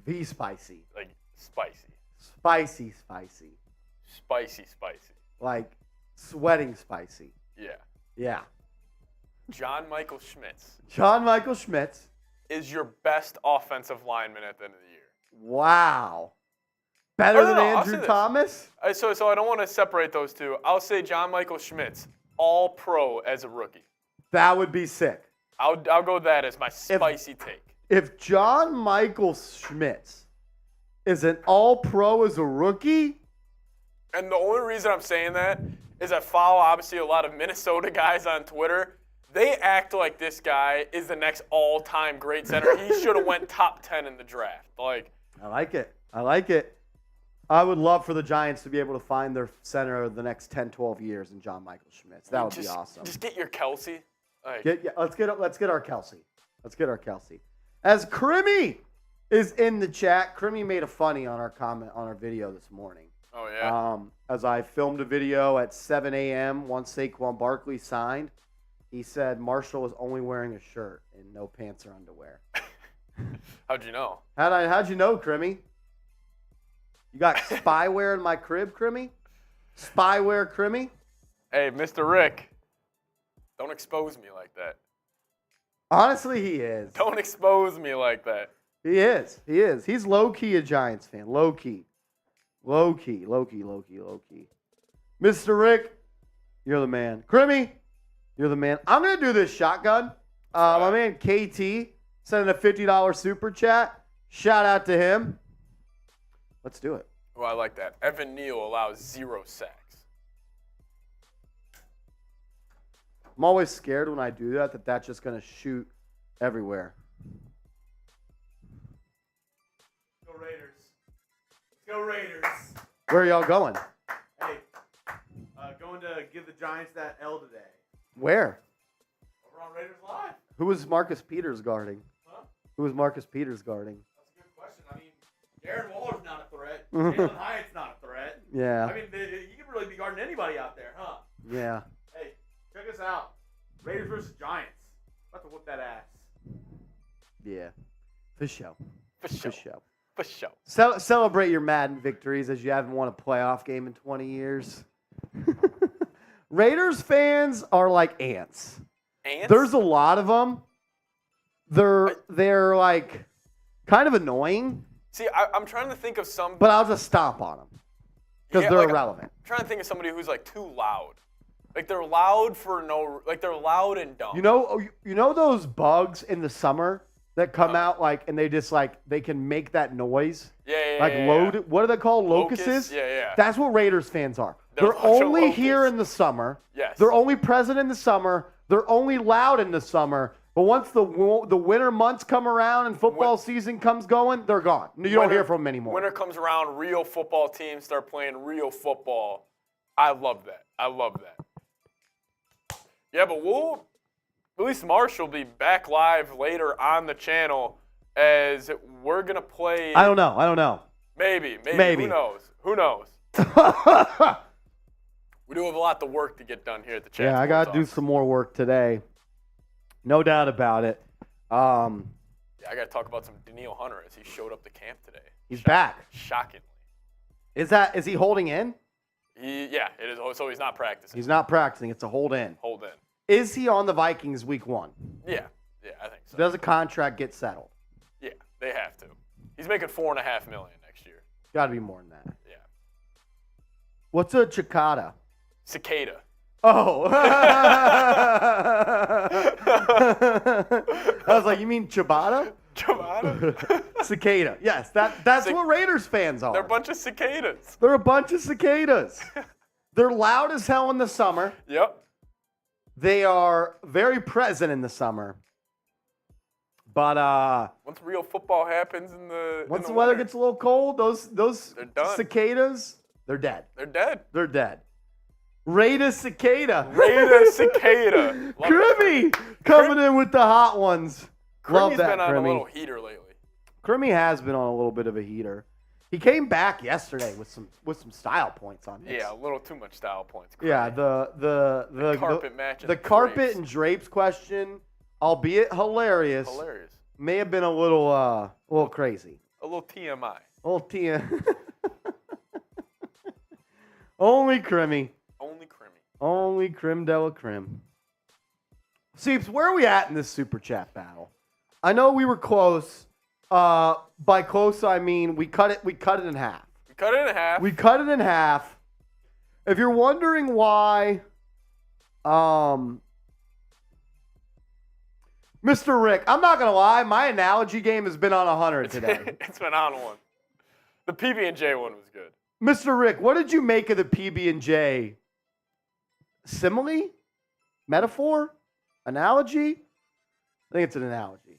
Be spicy. Like spicy. Spicy. Spicy. Like sweating spicy. Yeah. John Michael Schmitz is your best offensive lineman at the end of the year. Wow. Better than no, I'll Andrew say this. Thomas? So I don't want to separate those two. I'll say John Michael Schmitz, all pro as a rookie. That would be sick. I'll go with that as my spicy take. If John Michael Schmitz is an all-pro as a rookie, And the only reason I'm saying that is I follow, obviously, a lot of Minnesota guys on Twitter. They act like this guy is the next all-time great center. He should have went top 10 in the draft. Like, I like it. I like it. I would love for the Giants to be able to find their center of the next 10, 12 years in John Michael Schmitz. That would be awesome. Just get your Kelsey. Like, Let's get our Kelsey. Let's get our Kelsey. As Crimmy is in the chat, Crimmy made a funny on our comment on our video this morning. oh, yeah. As I filmed a video at 7 a.m. once Saquon Barkley signed, he said Marshall was only wearing a shirt and no pants or underwear. How'd you know? How'd you know, Crimmy? You got spyware in my crib, Crimmy? Spyware, Crimmy? Hey, Mr. Rick, don't expose me like that. Honestly, he is. Don't expose me like that. He is. He is. He's low-key a Giants fan. Low-key. Low-key. Mr. Rick, you're the man. Crimmy, you're the man. I'm going to do this shotgun. My man KT sending a $50 super chat. Shout out to him. Let's do it. Oh, I like that. Evan Neal allows 0 sacks. I'm always scared when I do that that's just going to shoot everywhere. Go Raiders. Go Raiders. Where are y'all going? Hey, going to give the Giants that L today. Where? Over on Raiders Live. Who was Marcus Peters guarding? Huh? Who was Marcus Peters guarding? That's a good question. I mean, Darren Waller's not a threat. Jalen Hyatt's not a threat. Yeah. I mean, you can really be guarding anybody out there, huh? Yeah. Hey, check us out. Raiders versus Giants. About to whoop that ass. Yeah. For sure. For sure. Celebrate your Madden victories as you haven't won a playoff game in 20 years. Raiders fans are like ants. Ants? There's a lot of them. They're like kind of annoying, See, I'm trying to think of some. but I'll just stomp on them because they're irrelevant. I'm trying to think of somebody who's like too loud. Like they're loud they're loud and dumb. You know those bugs in the summer that come out and they just they can make that noise? Yeah. What are they called? Locusts? Locusts? Yeah. That's what Raiders fans are. They're They're a bunch of only here locusts. in the summer. Yes. They're only present in the summer. They're only loud in the summer. But once the winter months come around and football season comes going, they're gone. You don't hear from them anymore. Winter comes around, real football teams start playing real football. I love that. Yeah, but at least Marshall will be back live later on the channel as we're going to play. I don't know. Maybe. Who knows? We do have a lot of work to get done here at the chat. Yeah, I got to do some more work today. No doubt about it. Yeah, I got to talk about some Daniil Hunter as he showed up to camp today. He's back. Shockingly. Is he holding in? Yeah, it is. So he's not practicing. He's not practicing. It's a hold in. Hold in. Is he on the Vikings week 1? Yeah, I think so. Does a contract get settled? Yeah, they have to. He's making $4.5 million next year. Got to be more than that. Yeah. What's a cicada? Cicada. Oh. I was like, you mean ciabatta? Ciabatta? Cicada. Yes, that's what Raiders fans are. They're a bunch of cicadas. They're a bunch of cicadas. They're loud as hell in the summer. Yep. They are very present in the summer. But once real football happens once the weather gets a little cold, those cicadas, they're dead. They're dead. Raider cicada. Crimmy coming in with the hot ones. Love that, been on Crimmy. a little heater lately. Crimmy has been on a little bit of a heater. He came back yesterday with some style points on this. Yeah, a little too much style points. Crimmy. Yeah, the carpet matching. The carpet and drapes question, albeit hilarious. May have been a little crazy. A little TMI. A little TM. Only Crimmy. Only Crim de la Crim. Seeps, where are we at in this super chat battle? I know we were close. By close, I mean we cut it in half. cut it in half. We cut it in half. If you're wondering why, Mr. Rick, I'm not going to lie, my analogy game has been on 100 today. It's been on one. The PB&J one was good. Mr. Rick, what did you make of the PB&J? Simile? Metaphor? Analogy? I think it's an analogy.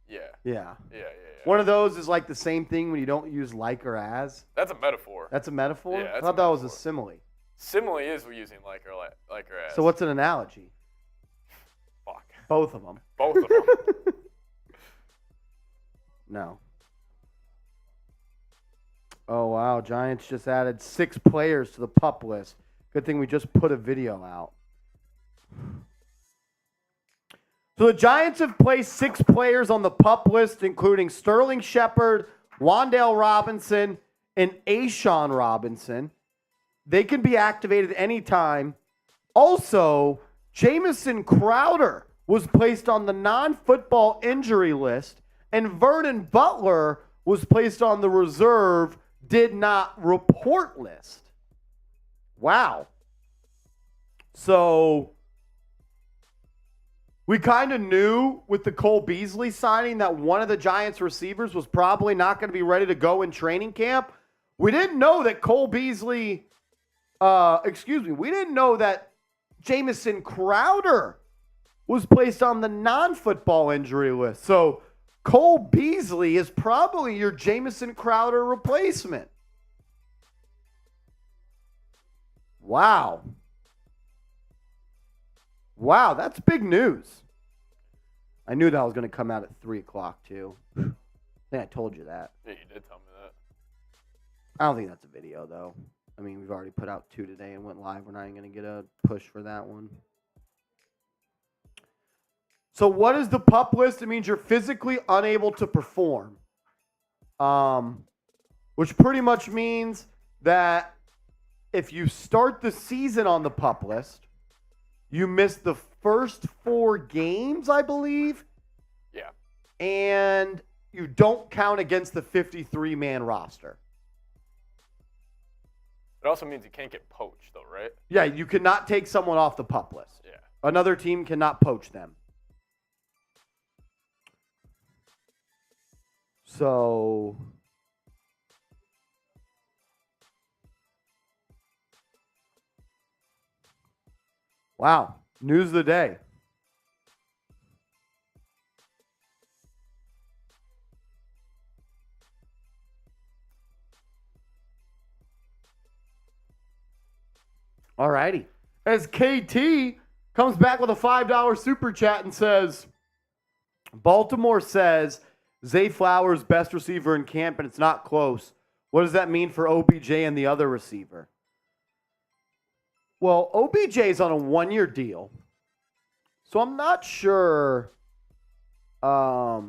Yeah. Yeah. Yeah. One of those is like the same thing when you don't use like or as. That's a metaphor. That's a metaphor? Yeah, I thought that was a simile. Simile is using like or as. So what's an analogy? Fuck. Both of them. Both of them. No. Oh, wow. Giants just added 6 players to the PUP list. Good thing we just put a video out. So the Giants have placed 6 players on the PUP list, including Sterling Shepard, Wandale Robinson, and Tashawn Robinson. They can be activated anytime. Also, Jamison Crowder was placed on the non-football injury list, and Vernon Butler was placed on the reserve, did not report list. Wow. So we kind of knew with the Cole Beasley signing that one of the Giants receivers was probably not going to be ready to go in training camp. We didn't know that Cole Beasley, we didn't know that Jamison Crowder was placed on the non-football injury list. So Cole Beasley is probably your Jamison Crowder replacement. Wow. Wow, that's big news. I knew that was going to come out at 3 o'clock, too. I think I told you that. Yeah, you did tell me that. I don't think that's a video, though. I mean, we've already put out 2 today and went live. We're not even going to get a push for that one. So what is the PUP list? It means you're physically unable to perform. Which pretty much means that if you start the season on the PUP list, you miss the first 4 games, I believe. Yeah. And you don't count against the 53-man roster. It also means you can't get poached, though, right? Yeah, you cannot take someone off the PUP list. Yeah. Another team cannot poach them. So wow, news of the day. All righty. As KT comes back with a $5 super chat and says, Baltimore says Zay Flowers best receiver in camp and it's not close. What does that mean for OBJ and the other receiver? Well, OBJ is on a 1-year deal, so I'm not sure. That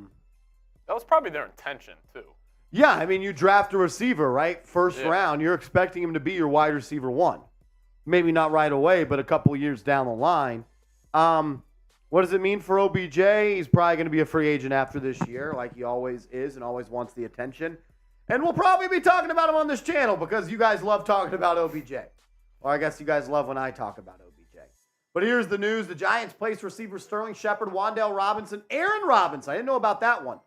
was probably their intention, too. Yeah, I mean, you draft a receiver, right? First round, you're expecting him to be your wide receiver 1. Maybe not right away, but a couple of years down the line. What does it mean for OBJ? He's probably going to be a free agent after this year, like he always is and always wants the attention. And we'll probably be talking about him on this channel because you guys love talking about OBJ. Or I guess you guys love when I talk about OBJ. But here's the news. The Giants placed receiver Sterling Shepard, Wandale Robinson, Aaron Robinson. I didn't know about that one.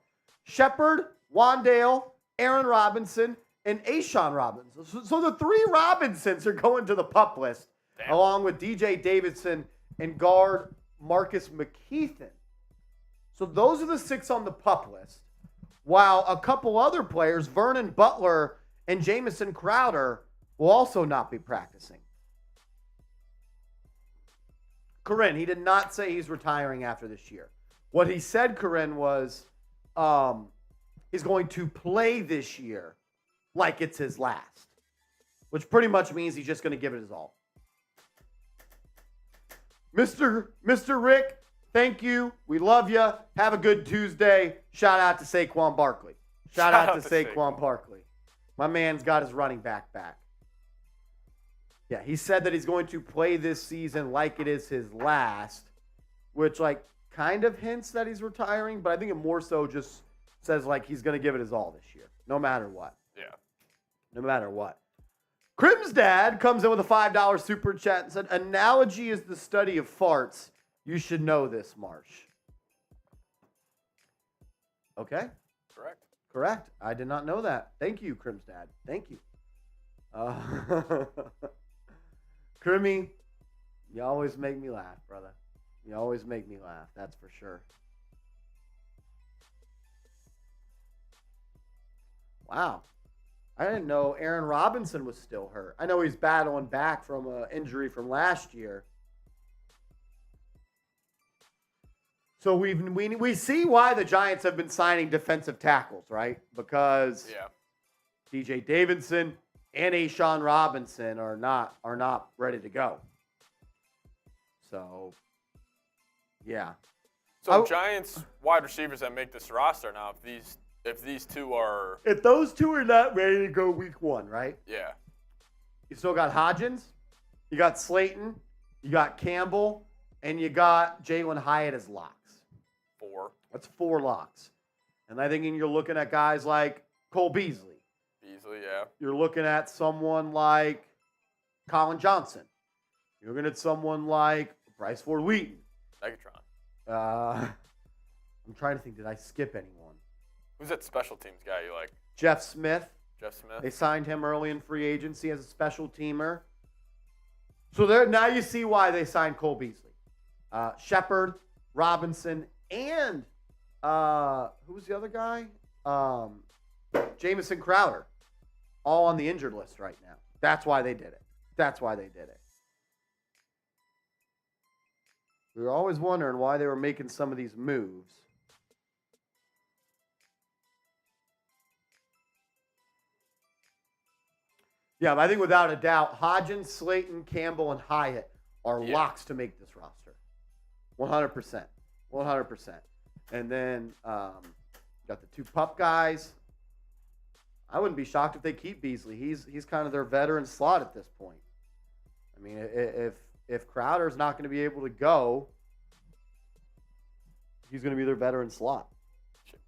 Shepard, Wandale, Aaron Robinson, and Tashawn Robinson. So the 3 Robinsons are going to the PUP list, along with DJ Davidson and guard Marcus McKeithen. So those are the 6 on the PUP list. While a couple other players, Vernon Butler and Jamison Crowder, will also not be practicing. Corinne, he did not say he's retiring after this year. What he said, Corinne, was he's going to play this year like it's his last, which pretty much means he's just going to give it his all. Mr. Rick, thank you. We love you. Have a good Tuesday. Shout out to Saquon Barkley. Shout out to Saquon Barkley. My man's got his running back back. Yeah, he said that he's going to play this season like it is his last, which kind of hints that he's retiring, but I think it more so just says he's going to give it his all this year, no matter what. Yeah. no matter what. Crim's dad comes in with a $5 super chat and said, analogy is the study of farts. You should know this, Marsh. Okay. Correct. I did not know that. Thank you, Crim's dad. Thank you. Crimmy, you always make me laugh, brother. You always make me laugh. That's for sure. Wow. I didn't know Aaron Robinson was still hurt. I know he's battling back from an injury from last year. So we see why the Giants have been signing defensive tackles, right? Because DJ Davidson and Tashawn Robinson are not ready to go. So, yeah. So Giants wide receivers that make this roster now, if these two are... If those two are not ready to go week 1, right? Yeah. You still got Hodgins, you got Slayton, you got Campbell, and you got Jalen Hyatt as locks. 4. That's 4 locks. And I think you're looking at guys like Cole Beasley. Yeah. You're looking at someone like Colin Johnson. You're looking at someone like Bryce Ford Wheaton. Megatron. I'm trying to think, did I skip anyone? Who's that special teams guy you like? Jeff Smith. Smith. They signed him early in free agency as a special teamer. So there, now you see why they signed Cole Beasley. Shepard, Robinson, and who was the other guy? Jamison Crowder. All on the injured list right now. That's why they did it. We were always wondering why they were making some of these moves. Yeah, but I think without a doubt, Hodgins, Slayton, Campbell, and Hyatt are locks to make this roster. 100%. 100%. And then got the 2 pup guys. I wouldn't be shocked if they keep Beasley. He's kind of their veteran slot at this point. I mean, if Crowder's not going to be able to go, he's going to be their veteran slot.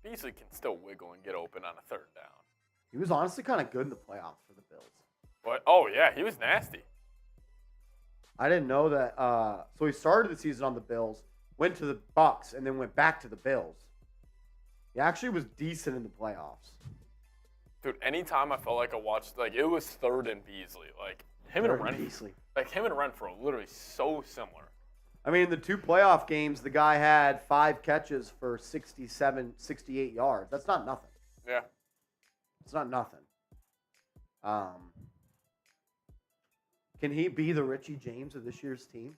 Beasley can still wiggle and get open on a 3rd down. He was honestly kind of good in the playoffs for the Bills. But yeah, he was nasty. I didn't know that. So he started the season on the Bills, went to the Bucs, and then went back to the Bills. He actually was decent in the playoffs. Dude, anytime I felt like I watched, like, it was 3rd and Beasley. Like, him and Renfro are literally so similar. I mean, in the 2 playoff games, the guy had 5 catches for 67, 68 yards. That's not nothing. Yeah. It's not nothing. Can he be the Richie James of this year's team?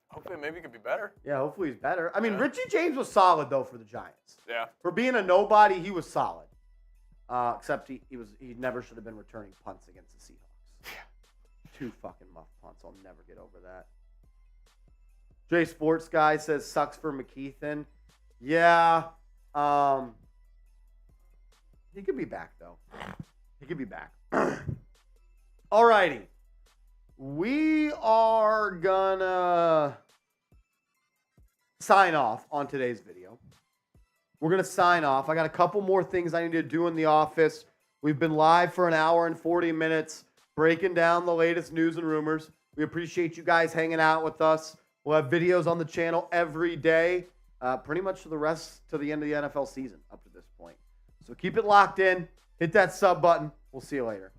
Hopefully, maybe he could be better. Yeah, hopefully he's better. I mean, Richie James was solid, though, for the Giants. Yeah. For being a nobody, he was solid. Except he never should have been returning punts against the Seahawks. Yeah. 2 fucking muff punts. I'll never get over that. Jay Sports Guy says sucks for McKeithen. Yeah. He could be back, though. He could be back. Alrighty. We are gonna sign off on today's video. We're going to sign off. I got a couple more things I need to do in the office. We've been live for 1 hour and 40 minutes, breaking down the latest news and rumors. We appreciate you guys hanging out with us. We'll have videos on the channel every day, pretty much to the end of the NFL season up to this point. So keep it locked in. Hit that sub button. We'll see you later.